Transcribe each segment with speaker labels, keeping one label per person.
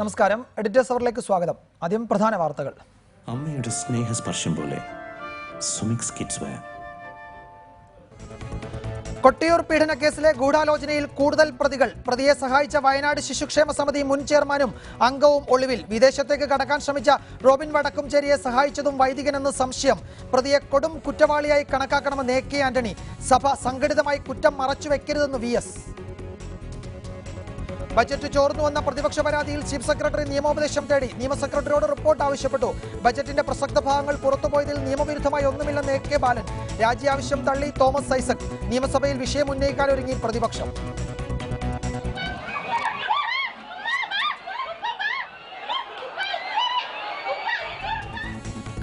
Speaker 1: നമസ്കാരം, എഡിറ്റേഴ്സ് അവറിലേക്ക് സ്വാഗതം. ആദ്യം പ്രധാന വാർത്തകൾ.
Speaker 2: അമ്മയുടെ സ്നേഹസ്പർശം പോലെ സുമിക്സ് കിഡ്സ് വെയർ.
Speaker 1: കൊട്ടിയൂർ പീഡന കേസിലെ ഗൂഢാലോചനയിൽ കൂടുതൽ പ്രതികൾ. പ്രതിയെ സഹായിച്ച വയനാട് ശിശുക്ഷേമ സമിതി മുൻ ചെയർമാനും അംഗവും ഒളിവിൽ. വിദേശത്തേക്ക് കടക്കാൻ ശ്രമിച്ച റോബിൻ വടക്കുംചേരിയെ സഹായിച്ചതും വൈദികനെന്ന് സംശയം. പ്രതിയെ കൊടും കുറ്റവാളിയായി കണക്കാക്കണമെന്ന് AK ആന്റണി. സഭ സംഘടിതമായി കുറ്റം മറച്ചുവെക്കരുതെന്ന് VS. ബജറ്റ് ചോർന്നുവന്ന പ്രതിപക്ഷ പരാതിയിൽ ചീഫ് സെക്രട്ടറി നിയമോപദേശം തേടി. നിയമ സെക്രട്ടറിയോട് റിപ്പോർട്ട് ആവശ്യപ്പെട്ടു. ബജറ്റിന്റെ പ്രസക്ത ഭാഗങ്ങൾ പുറത്തുപോയതിൽ നിയമവിരുദ്ധമായി ഒന്നുമില്ലെന്ന് AK ബാലൻ. രാജ്യാവശ്യം തള്ളി തോമസ് ഐസക്. നിയമസഭയിൽ വിഷയം ഉന്നയിക്കാനൊരുങ്ങി പ്രതിപക്ഷം.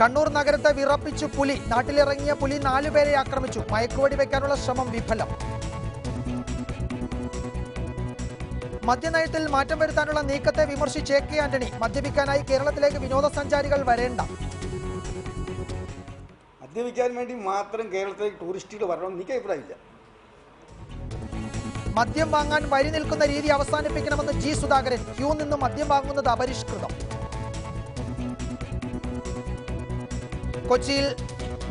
Speaker 1: കണ്ണൂർ നഗരത്തെ വിറപ്പിച്ചു പുലി. നാട്ടിലിറങ്ങിയ പുലി 4 പേരെ ആക്രമിച്ചു. മയക്കുവെടി വെക്കാനുള്ള ശ്രമം വിഫലം. മദ്യനയത്തിൽ മാറ്റം വരുത്താനുള്ള നീക്കത്തെ വിമർശിച്ച് AK ആന്റണി. മദ്യപിക്കാനായി കേരളത്തിലേക്ക് വിനോദസഞ്ചാരികൾ വരേണ്ട.
Speaker 3: മദ്യപിക്കാൻ വേണ്ടി മാത്രം കേരളത്തിലേക്ക് ടൂറിസ്റ്റുകൾ വരണമെന്ന് എനിക്ക് അഭിപ്രായമില്ല.
Speaker 1: മദ്യം വാങ്ങാൻ വരി നിൽക്കുന്ന രീതി അവസാനിപ്പിക്കണമെന്ന് G സുധാകരൻ. ക്യൂ നിന്നും മദ്യം വാങ്ങുന്നത് അപരിഷ്കൃതം. കൊച്ചിയിൽ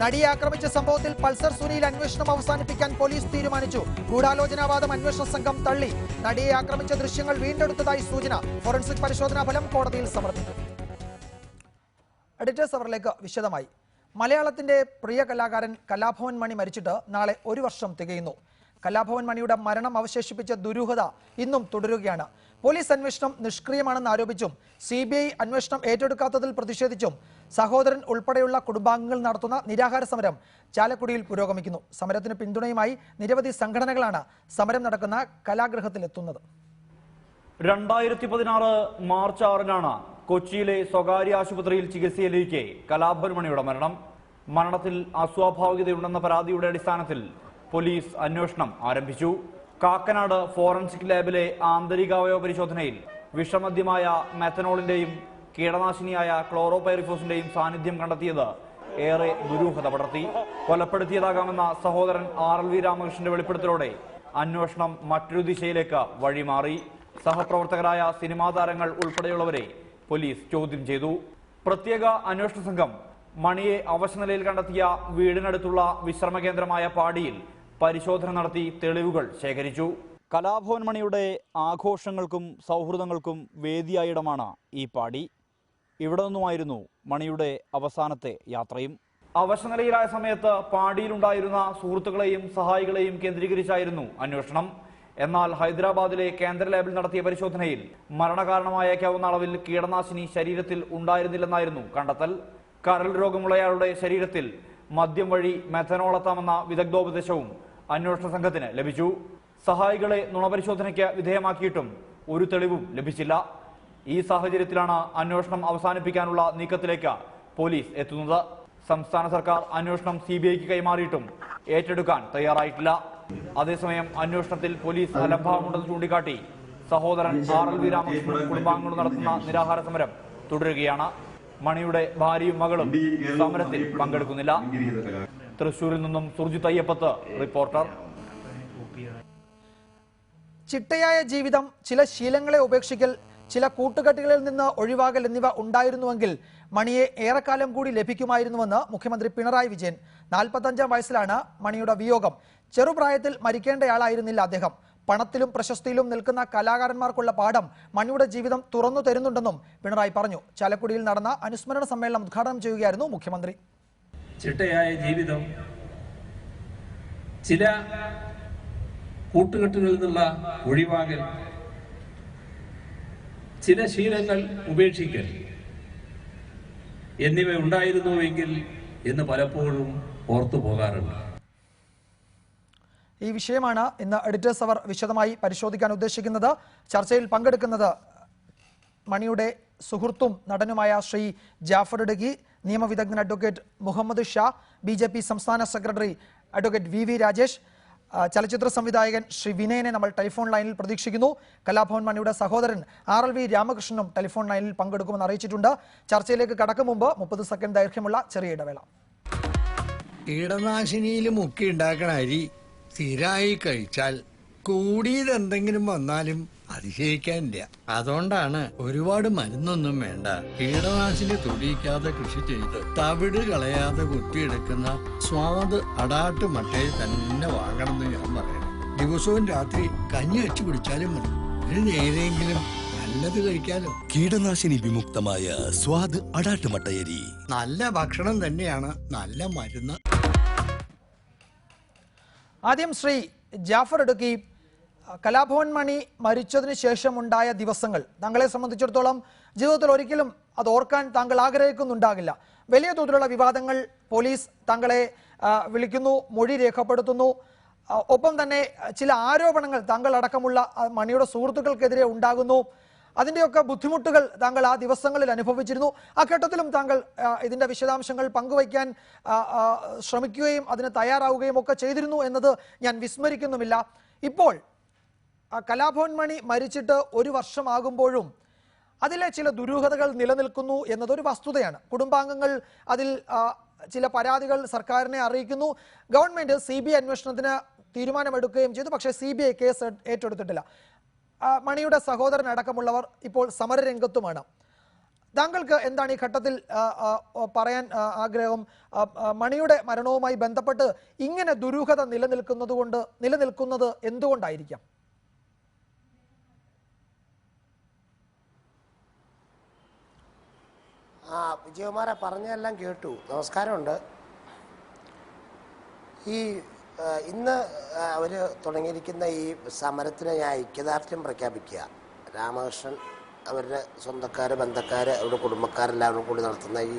Speaker 1: നടിയെ ആക്രമിച്ച സംഭവത്തിൽ പൾസർ സുനിയിൽ അന്വേഷണം അവസാനിപ്പിക്കാൻ പോലീസ് തീരുമാനിച്ചു. ഗൂഢാലോചനാവാദം അന്വേഷണ സംഘം തള്ളി. നടിയെ ആക്രമിച്ച ദൃശ്യങ്ങൾ വീണ്ടെടുത്തതായി സൂചന. ഫോറൻസിക് പരിശോധനാ ഫലം കോടതിയിൽ സമർപ്പിക്കും. എഡിറ്റേഴ്സ് അവറിലേക്ക് വിശദമായി. മലയാളത്തിന്റെ പ്രിയ കലാകാരൻ കലാഭവൻ മണി മരിച്ചിട്ട് നാളെ 1 വർഷം തികയുന്നു. കലാഭവൻ മണിയുടെ മരണം അവശേഷിപ്പിച്ച ദുരൂഹത ഇന്നും തുടരുകയാണ്. പോലീസ് അന്വേഷണം നിഷ്ക്രിയമാണെന്ന് ആരോപിച്ചും CBI അന്വേഷണം ഏറ്റെടുക്കാത്തതിൽ പ്രതിഷേധിച്ചും സഹോദരൻ ഉൾപ്പെടെയുള്ള കുടുംബാംഗങ്ങൾ നടത്തുന്ന നിരാഹാര സമരം ചാലക്കുടിയിൽ പുരോഗമിക്കുന്നു. സമരത്തിന് പിന്തുണയുമായി നിരവധി സംഘടനകളാണ് സമരം നടക്കുന്ന കലാഗൃഹത്തിലെത്തുന്നത്.
Speaker 4: 2016 മാർച്ച് 6-നാണ് കൊച്ചിയിലെ സ്വകാര്യ ആശുപത്രിയിൽ ചികിത്സയിലിരിക്കെ കലാഭവൻ മണിയുടെ മരണം. മരണത്തിൽ അസ്വാഭാവികതയുണ്ടെന്ന പരാതിയുടെ അടിസ്ഥാനത്തിൽ പോലീസ് അന്വേഷണം ആരംഭിച്ചു. കാക്കനാട് ഫോറൻസിക് ലാബിലെ ആന്തരികാവയവ പരിശോധനയിൽ വിഷമദ്യമായ മെത്തനോളിന്റെയും കീടനാശിനിയായ ക്ലോറോപൈറിഫോസിന്റെയും സാന്നിധ്യം കണ്ടെത്തിയത് ഏറെ ദുരൂഹത പടർത്തി. കൊലപ്പെടുത്തിയതാകാമെന്ന സഹോദരൻ RLV രാമകൃഷ്ണന്റെ വെളിപ്പെടുത്തലോടെ അന്വേഷണം മറ്റൊരു ദിശയിലേക്ക് വഴിമാറി. സഹപ്രവർത്തകരായ സിനിമാ താരങ്ങൾ ഉൾപ്പെടെയുള്ളവരെ പോലീസ് ചോദ്യം ചെയ്തു. പ്രത്യേക അന്വേഷണ സംഘം മണിയെ അവശനിലയിൽ കണ്ടെത്തിയ വീടിനടുത്തുള്ള വിശ്രമ കേന്ദ്രമായ പാടിയിൽ പരിശോധന നടത്തി തെളിവുകൾ ശേഖരിച്ചു. കലാഭവൻ മണിയുടെ ആഘോഷങ്ങൾക്കും സൗഹൃദങ്ങൾക്കും വേദിയായിടമാണ് ഈ പാടി. ഇവിടെ നിന്നുമായിരുന്നു മണിയുടെ അവസാനത്തെ യാത്രയും. അവശനിലയിലായ സമയത്ത് പാടിയിലുണ്ടായിരുന്ന സുഹൃത്തുക്കളെയും സഹായികളെയും കേന്ദ്രീകരിച്ചായിരുന്നു അന്വേഷണം. എന്നാൽ ഹൈദരാബാദിലെ കേന്ദ്ര ലാബിൽ നടത്തിയ പരിശോധനയിൽ മരണകാരണമായേക്കാവുന്ന അളവിൽ കീടനാശിനി ശരീരത്തിൽ ഉണ്ടായിരുന്നില്ലെന്നായിരുന്നു കണ്ടെത്തൽ. കരൾ രോഗമുള്ളയാളുടെ ശരീരത്തിൽ മദ്യം വഴി മെഥനോൾ എത്താമെന്ന വിദഗ്ധോപദേശവും അന്വേഷണ സംഘത്തിന് ലഭിച്ചു. സഹായികളെ നുണപരിശോധനയ്ക്ക് വിധേയമാക്കിയിട്ടും ഒരു തെളിവും ലഭിച്ചില്ല. ഈ സാഹചര്യത്തിലാണ് അന്വേഷണം അവസാനിപ്പിക്കാനുള്ള നീക്കത്തിലേക്ക് പോലീസ് എത്തുന്നത്. സംസ്ഥാന സർക്കാർ അന്വേഷണം CBIക്ക് കൈമാറിയിട്ടും ഏറ്റെടുക്കാൻ തയ്യാറായിട്ടില്ല. അതേസമയം അന്വേഷണത്തിൽ പോലീസ് അലംഭാവമുണ്ടെന്ന് ചൂണ്ടിക്കാട്ടി സഹോദരൻ RLV രാമകൃഷ്ണൻ കുടുംബാംഗങ്ങൾ നടത്തുന്ന നിരാഹാര സമരം തുടരുകയാണ്. മണിയുടെ ഭാര്യയും മകളും സമരത്തിൽ പങ്കെടുക്കുന്നില്ല. തൃശൂരിൽ നിന്നും സുർജിത് അയ്യപ്പത്ത്, റിപ്പോർട്ടർ.
Speaker 1: ചിട്ടയായ ജീവിതം, ചില ശീലങ്ങളെ ഉപേക്ഷിക്കൽ, ചില കൂട്ടുകെട്ടുകളിൽ നിന്ന് ഒഴിവാകൽ എന്നിവ ഉണ്ടായിരുന്നുവെങ്കിൽ മണിയെ ഏറെക്കാലം കൂടി ലഭിക്കുമായിരുന്നുവെന്ന് മുഖ്യമന്ത്രി പിണറായി വിജയൻ. 45-ാം വയസ്സിലാണ് മണിയുടെ വിയോഗം. ചെറുപ്രായത്തിൽ മരിക്കേണ്ടയാളായിരുന്നില്ല അദ്ദേഹം. പണത്തിലും പ്രശസ്തിയിലും നിൽക്കുന്ന കലാകാരന്മാർക്കുള്ള പാഠം മണിയുടെ ജീവിതം തുറന്നു തരുന്നുണ്ടെന്നും പിണറായി പറഞ്ഞു. ചാലക്കുടിയിൽ നടന്ന അനുസ്മരണ സമ്മേളനം ഉദ്ഘാടനം ചെയ്യുകയായിരുന്നു മുഖ്യമന്ത്രി.
Speaker 5: ചിട്ടയായ ജീവിതം, ചില കൂട്ടുകെട്ടുകളിൽ നിന്നുള്ള ഒഴിവാകൽ, ചില ശീലങ്ങൾ ഉപേക്ഷിക്കൽ എന്നിവ ഉണ്ടായിരുന്നുവെങ്കിൽ എന്ന് പലപ്പോഴും ഓർത്തു പോകാറുണ്ട്.
Speaker 1: ഈ വിഷയമാണ് ഇന്ന് എഡിറ്റേഴ്സ് അവർ വിശദമായി പരിശോധിക്കാൻ ഉദ്ദേശിക്കുന്നത്. ചർച്ചയിൽ പങ്കെടുക്കുന്നത് മണിയുടെ സുഹൃത്തും നടനുമായ ശ്രീ ജാഫർ ഇടകി, നിയമവിദഗ്ധൻ അഡ്വക്കേറ്റ് മുഹമ്മദ് ഷാ, BJP സംസ്ഥാന സെക്രട്ടറി അഡ്വക്കേറ്റ് VV രാജേഷ്, ചലച്ചിത്ര സംവിധായകൻ ശ്രീ വിനയനെ നമ്മൾ ടെലിഫോൺ ലൈനിൽ പ്രതീക്ഷിക്കുന്നു. കലാഭവൻ മണിയുടെ സഹോദരൻ RLV രാമകൃഷ്ണനും ടെലിഫോൺ ലൈനിൽ പങ്കെടുക്കുമെന്ന് അറിയിച്ചിട്ടുണ്ട്. ചർച്ചയിലേക്ക് കടക്കും മുമ്പ് 30 സെക്കൻഡ് ദൈർഘ്യമുള്ള ചെറിയ ഇടവേള.
Speaker 6: കീടനാശിനിയിൽ മുക്കി ഉണ്ടാക്കണ അരി സ്ഥിരമായി കഴിച്ചാൽ കൂടിയത് എന്തെങ്കിലും വന്നാലും അതിശയിക്കാനില്ല. അതുകൊണ്ടാണ് ഒരുപാട് മരുന്നൊന്നും വേണ്ട, കീടനാശിനി തൊടിയിക്കാതെ കൃഷി ചെയ്ത് തവിട് കളയാതെ കുത്തിയെടുക്കുന്ന സ്വാദ് അടാട്ട് മട്ടയിൽ തന്നെ വാങ്ങണമെന്ന് ഞാൻ പറയണം. ദിവസവും രാത്രി കഞ്ഞി വെച്ച് കുടിച്ചാലും മതി, ഒരു നേരെയെങ്കിലും നല്ലത് കഴിക്കാലോ.
Speaker 7: കീടനാശിനി വിമുക്തമായ സ്വാദ് അടാട്ടുമട്ടയരി.
Speaker 6: നല്ല ഭക്ഷണം തന്നെയാണ് നല്ല മരുന്ന്.
Speaker 1: ആദ്യം ശ്രീ ജാഫർ ഇടുക്കി, കലാഭവൻ മണി മരിച്ചതിന് ശേഷമുണ്ടായ ദിവസങ്ങൾ താങ്കളെ സംബന്ധിച്ചിടത്തോളം ജീവിതത്തിൽ ഒരിക്കലും അത് ഓർക്കാൻ താങ്കൾ ആഗ്രഹിക്കുന്നുണ്ടാകില്ല. വലിയ തോതിലുള്ള വിവാദങ്ങൾ, പോലീസ് താങ്കളെ വിളിക്കുന്നു, മൊഴി രേഖപ്പെടുത്തുന്നു, ഒപ്പം തന്നെ ചില ആരോപണങ്ങൾ താങ്കൾ അടക്കമുള്ള മണിയുടെ സുഹൃത്തുക്കൾക്കെതിരെ ഉണ്ടാകുന്നു. അതിൻ്റെയൊക്കെ ബുദ്ധിമുട്ടുകൾ താങ്കൾ ആ ദിവസങ്ങളിൽ അനുഭവിച്ചിരുന്നു. ആ ഘട്ടത്തിലും താങ്കൾ ഇതിൻ്റെ വിശദാംശങ്ങൾ പങ്കുവയ്ക്കാൻ ശ്രമിക്കുകയും അതിന് തയ്യാറാവുകയും ഒക്കെ ചെയ്തിരുന്നു എന്നത് ഞാൻ വിസ്മരിക്കുന്നുമില്ല. ഇപ്പോൾ കലാഭവൻ മണി മരിച്ചിട്ട് 1 വർഷമാകുമ്പോഴും അതിലെ ചില ദുരൂഹതകൾ നിലനിൽക്കുന്നു എന്നതൊരു വസ്തുതയാണ്. കുടുംബാംഗങ്ങൾ അതിൽ ചില പരാതികൾ സർക്കാരിനെ അറിയിക്കുന്നു. ഗവൺമെന്റ് CBI അന്വേഷണത്തിന് തീരുമാനമെടുക്കുകയും ചെയ്തു. പക്ഷേ CBI കേസ് ഏറ്റെടുത്തിട്ടില്ല. മണിയുടെ സഹോദരൻ അടക്കമുള്ളവർ ഇപ്പോൾ സമരരംഗത്തുമാണ്. താങ്കൾക്ക് എന്താണ് ഈ ഘട്ടത്തിൽ പറയാൻ ആഗ്രഹം? മണിയുടെ മരണവുമായി ബന്ധപ്പെട്ട് ഇങ്ങനെ ദുരൂഹത നിലനിൽക്കുന്നത് എന്തുകൊണ്ടായിരിക്കാം?
Speaker 8: വിജയകുമാരെ പറഞ്ഞതെല്ലാം കേട്ടു. നമസ്കാരമുണ്ട്. ഈ ഇന്ന് അവർ തുടങ്ങിയിരിക്കുന്ന ഈ സമരത്തിന് ഞാൻ ഐക്യദാർഢ്യം പ്രഖ്യാപിക്കുക. രാമകൃഷ്ണൻ, അവരുടെ സ്വന്തക്കാർ, ബന്ധക്കാർ, അവരുടെ കുടുംബക്കാരെല്ലാവരും കൂടി നടത്തുന്ന ഈ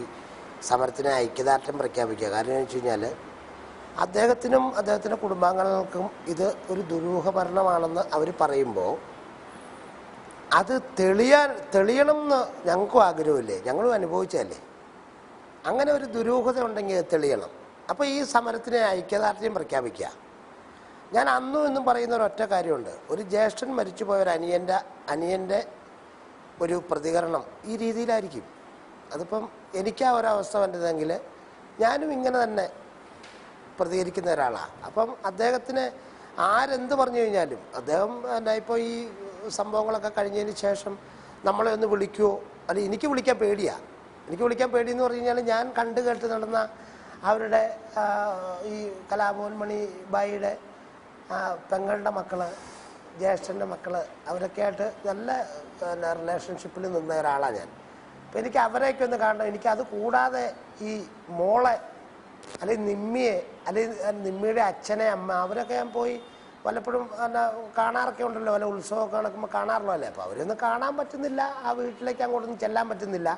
Speaker 8: സമരത്തിന് ഐക്യദാർഢ്യം പ്രഖ്യാപിക്കുക. കാരണം എന്ന് വെച്ച് കഴിഞ്ഞാൽ അദ്ദേഹത്തിനും അദ്ദേഹത്തിൻ്റെ കുടുംബാംഗങ്ങൾക്കും ഇത് ഒരു ദുരൂഹഭരണമാണെന്ന് അവർ പറയുമ്പോൾ അത് തെളിയണം എന്ന് ഞങ്ങൾക്കും ആഗ്രഹമില്ലേ, ഞങ്ങളും അനുഭവിച്ചതല്ലേ. അങ്ങനെ ഒരു ദുരൂഹത ഉണ്ടെങ്കിൽ അത് തെളിയണം. അപ്പോൾ ഈ സമരത്തിന് ഐക്യദാർഢ്യം പ്രഖ്യാപിക്കുക. ഞാൻ അന്നും ഇന്നും പറയുന്ന ഒരൊറ്റ കാര്യമുണ്ട്. ഒരു ജ്യേഷ്ഠൻ മരിച്ചുപോയ ഒരു അനിയൻ്റെ ഒരു പ്രതികരണം ഈ രീതിയിലായിരിക്കും. അതിപ്പം എനിക്കാ ഒരവസ്ഥ വന്നതെങ്കിൽ ഞാനും ഇങ്ങനെ തന്നെ പ്രതികരിക്കുന്ന ഒരാളാണ്. അപ്പം അദ്ദേഹത്തിന് ആരെന്ത് പറഞ്ഞു കഴിഞ്ഞാലും അദ്ദേഹം എന്നാ ഇപ്പോൾ ഈ സംഭവങ്ങളൊക്കെ കഴിഞ്ഞതിന് ശേഷം നമ്മളെ ഒന്ന് വിളിക്കുമോ, അല്ലെങ്കിൽ എനിക്ക് വിളിക്കാൻ പേടിയാണ്. എനിക്ക് വിളിക്കാൻ പേടിയെന്ന് പറഞ്ഞു കഴിഞ്ഞാൽ ഞാൻ കണ്ടു കേട്ട് നടന്ന അവരുടെ ഈ കലാഭവൻ മണി ബായിയുടെ പെങ്ങളുടെ മക്കൾ, ജ്യേഷ്ഠൻ്റെ മക്കൾ, അവരൊക്കെ ആയിട്ട് നല്ല റിലേഷൻഷിപ്പിൽ നിന്ന ഒരാളാണ് ഞാൻ. അപ്പം എനിക്ക് അവരെയൊക്കെ ഒന്ന് കാണണം. എനിക്കത് കൂടാതെ ഈ മോളെ അല്ലെങ്കിൽ നിമ്മിയെ, അല്ലെങ്കിൽ നിമ്മിയുടെ അച്ഛനെ, അമ്മ, അവരൊക്കെ ഞാൻ പോയി വല്ലപ്പോഴും കാണാറൊക്കെ ഉണ്ടല്ലോ, വല്ല ഉത്സവമൊക്കെ നടക്കുമ്പോൾ കാണാറുള്ളൂ അല്ലേ. അപ്പോൾ അവരൊന്നും കാണാൻ പറ്റുന്നില്ല, ആ വീട്ടിലേക്ക് അങ്ങോട്ടൊന്നും ചെല്ലാൻ പറ്റുന്നില്ല.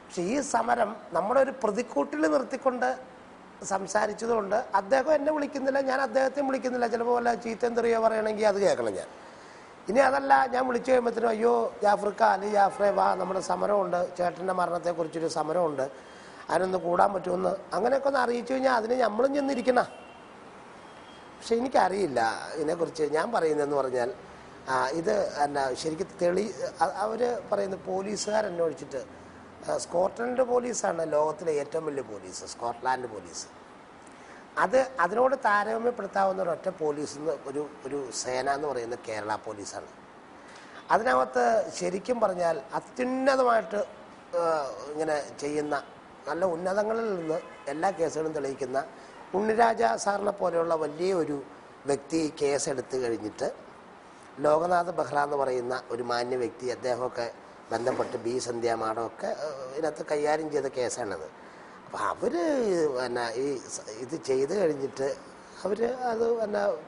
Speaker 8: പക്ഷെ ഈ സമരം നമ്മുടെ ഒരു പ്രതിക്കൂട്ടിൽ നിർത്തിക്കൊണ്ട് സംസാരിച്ചതുകൊണ്ട് അദ്ദേഹം എന്നെ വിളിക്കുന്നില്ല, ഞാൻ അദ്ദേഹത്തെയും വിളിക്കുന്നില്ല. ചിലപ്പോൾ വല്ല ചീത്തയും തെറിയോ പറയണമെങ്കിൽ അത് കേൾക്കണം ഞാൻ. ഇനി അതല്ല, ഞാൻ വിളിച്ചു കഴിയുമ്പോഴത്തേനും അയ്യോ ജാഫ്രിക്ക അല്ലെങ്കിൽ ജാഫ്രെ വാ, നമ്മുടെ സമരമുണ്ട്, ചേട്ടൻ്റെ മരണത്തെക്കുറിച്ചൊരു സമരമുണ്ട്, അതിനൊന്ന് കൂടാൻ പറ്റുമെന്ന് അങ്ങനെയൊക്കെ ഒന്ന് അറിയിച്ചു കഴിഞ്ഞാൽ അതിന് നമ്മളും ചെന്നിരിക്കണം. പക്ഷെ എനിക്കറിയില്ല ഇതിനെക്കുറിച്ച്. ഞാൻ പറയുന്നതെന്ന് പറഞ്ഞാൽ ഇത് എന്നാ ശരിക്കും അവർ പറയുന്ന പോലീസുകാരന്വേഷിച്ചിട്ട്, സ്കോട്ട്ലൻഡ് പോലീസാണ് ലോകത്തിലെ ഏറ്റവും വലിയ പോലീസ്, സ്കോട്ട്ലാൻഡ് പോലീസ്. അതിനോട് താരതമ്യപ്പെടുത്താവുന്ന ഒരൊറ്റ പോലീസ് ഒരു സേന എന്ന് പറയുന്നത് കേരള പോലീസാണ്. അതിനകത്ത് ശരിക്കും പറഞ്ഞാൽ അത്യുന്നതമായിട്ട് ഇങ്ങനെ ചെയ്യുന്ന, നല്ല ഉന്നതങ്ങളിൽ നിന്ന് എല്ലാ കേസുകളും തെളിയിക്കുന്ന ഉണ്ണിരാജ സാറിനെ പോലെയുള്ള വലിയ ഒരു വ്യക്തി കേസെടുത്ത് കഴിഞ്ഞിട്ട് ലോകനാഥ് ബെഹ്റ എന്ന് പറയുന്ന ഒരു മാന്യ വ്യക്തി, അദ്ദേഹമൊക്കെ ബന്ധപ്പെട്ട് ബി സന്ധ്യ മാഡമൊക്കെ ഇതിനകത്ത് കൈകാര്യം ചെയ്ത കേസാണത്. അപ്പോൾ അവർ ഇത് ചെയ്ത് കഴിഞ്ഞിട്ട് അവർ അത്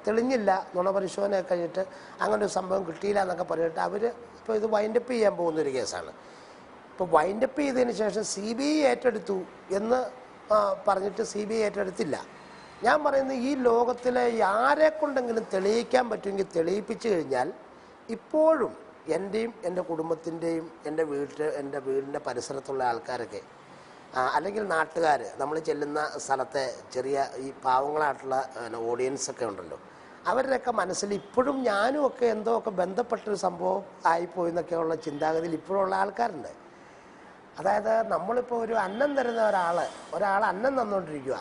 Speaker 8: തെളിഞ്ഞില്ല, നുണപരിശോധനയൊക്കെ കഴിഞ്ഞിട്ട് അങ്ങനെ ഒരു സംഭവം കിട്ടിയില്ല എന്നൊക്കെ പറഞ്ഞിട്ട് അവർ ഇപ്പോൾ ഇത് വൈൻഡപ്പ് ചെയ്യാൻ പോകുന്നൊരു കേസാണ്. ഇപ്പോൾ വൈൻഡപ്പ് ചെയ്തതിന് ശേഷം CBI ഏറ്റെടുത്തു എന്ന് പറഞ്ഞിട്ട് CBI ഏറ്റെടുത്തില്ല. ഞാൻ പറയുന്നത് ഈ ലോകത്തിലെ ആരെ കൊണ്ടെങ്കിലും തെളിയിക്കാൻ പറ്റുമെങ്കിൽ തെളിയിപ്പിച്ചു കഴിഞ്ഞാൽ ഇപ്പോഴും എൻ്റെയും എൻ്റെ കുടുംബത്തിൻ്റെയും എൻ്റെ വീടിൻ്റെ പരിസരത്തുള്ള ആൾക്കാരൊക്കെ അല്ലെങ്കിൽ നാട്ടുകാർ, നമ്മൾ ചെല്ലുന്ന സ്ഥലത്തെ ചെറിയ ഈ പാവങ്ങളായിട്ടുള്ള ഓഡിയൻസൊക്കെ ഉണ്ടല്ലോ, അവരുടെയൊക്കെ മനസ്സിൽ ഇപ്പോഴും ഞാനും ഒക്കെ എന്തോ ഒക്കെ ബന്ധപ്പെട്ടൊരു സംഭവം ആയിപ്പോയെന്നൊക്കെയുള്ള ചിന്താഗതിയിൽ ഇപ്പോഴുള്ള ആൾക്കാരുണ്ട്. അതായത് നമ്മളിപ്പോൾ ഒരു അന്നം തരുന്ന ഒരാൾ അന്നം തന്നുകൊണ്ടിരിക്കുക.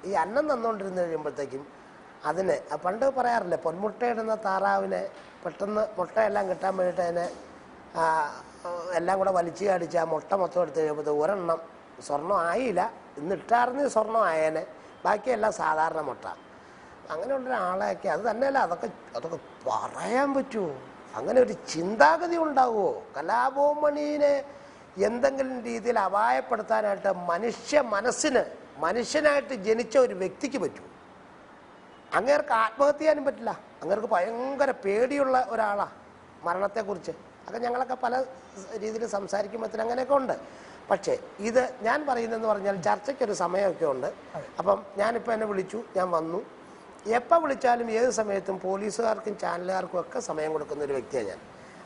Speaker 8: ഈ അന്നം തന്നുകൊണ്ടിരുന്ന് കഴിയുമ്പോഴത്തേക്കും അതിന് പണ്ട് പറയാറില്ലേ, പൊന്മുട്ടയിടുന്ന താറാവിനെ പെട്ടെന്ന് മുട്ടയെല്ലാം കിട്ടാൻ വേണ്ടിയിട്ട് അതിനെ എല്ലാം കൂടെ വലിച്ചു കാടിച്ച് ആ മുട്ട മൊത്തം എടുത്ത് കഴിയുമ്പോൾ ഒരെണ്ണം സ്വർണ്ണം ആയില്ല, ഇന്ന് ഇട്ടാർന്ന് സ്വർണ്ണം ആയേനെ, ബാക്കിയെല്ലാം സാധാരണ മുട്ട. അങ്ങനെയുള്ളൊരാളെയൊക്കെ അത് തന്നെയല്ല, അതൊക്കെ പറയാൻ പറ്റുമോ? അങ്ങനെ ഒരു ചിന്താഗതി ഉണ്ടാവുമോ? കലാഭവൻ മണിയെ എന്തെങ്കിലും രീതിയിൽ അപായപ്പെടുത്താനായിട്ട് മനുഷ്യനായിട്ട് ജനിച്ച ഒരു വ്യക്തിക്ക് പറ്റുമോ? അങ്ങേർക്ക് ആത്മഹത്യ ചെയ്യാനും പറ്റില്ല. അങ്ങേർക്ക് ഭയങ്കര പേടിയുള്ള ഒരാളാണ് മരണത്തെക്കുറിച്ച്. അതൊക്കെ ഞങ്ങളൊക്കെ പല രീതിയിൽ സംസാരിക്കുമ്പോഴത്തേന് അങ്ങനെയൊക്കെ ഉണ്ട്. പക്ഷേ ഇത് ഞാൻ പറയുന്നതെന്ന് പറഞ്ഞാൽ ചർച്ചയ്ക്കൊരു സമയമൊക്കെ ഉണ്ട്. അപ്പം ഞാനിപ്പോൾ എന്നെ വിളിച്ചു, ഞാൻ വന്നു. എപ്പോൾ വിളിച്ചാലും ഏത് സമയത്തും പോലീസുകാർക്കും ചാനലുകാർക്കും ഒക്കെ സമയം കൊടുക്കുന്ന ഒരു വ്യക്തിയാണ് ഞാൻ.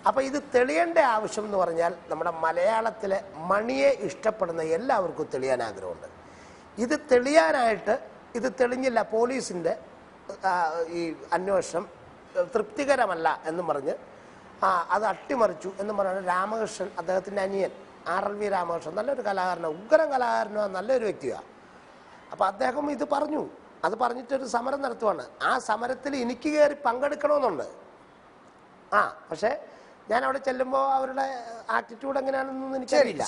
Speaker 8: അപ്പോൾ ഇത് തെളിയേണ്ട ആവശ്യം എന്ന് പറഞ്ഞാൽ നമ്മുടെ മലയാളത്തിലെ മണിയെ ഇഷ്ടപ്പെടുന്ന എല്ലാവർക്കും തെളിയാൻ ആഗ്രഹമുണ്ട്. ഇത് തെളിയാനായിട്ട് ഇത് തെളിഞ്ഞില്ല, പോലീസിൻ്റെ ഈ അന്വേഷണം തൃപ്തികരമല്ല എന്നും പറഞ്ഞ് അത് അട്ടിമറിച്ചു എന്ന് പറഞ്ഞാൽ രാമകൃഷ്ണൻ, അദ്ദേഹത്തിൻ്റെ അനിയൻ RLV രാമകൃഷ്ണൻ നല്ലൊരു കലാകാരനാണ്, ഉഗ്രം കലാകാരനാണ്, നല്ലൊരു വ്യക്തിയാണ്. അപ്പോൾ അദ്ദേഹം ഇത് പറഞ്ഞു. അത് പറഞ്ഞിട്ടൊരു സമരം നടത്തുവാണ്. ആ സമരത്തിൽ എനിക്ക് കയറി പങ്കെടുക്കണമെന്നുണ്ട്. പക്ഷേ ഞാൻ അവിടെ ചെല്ലുമ്പോൾ അവരുടെ ആറ്റിറ്റ്യൂഡ് എങ്ങനെയാണെന്നൊന്നും എനിക്കറിയില്ല.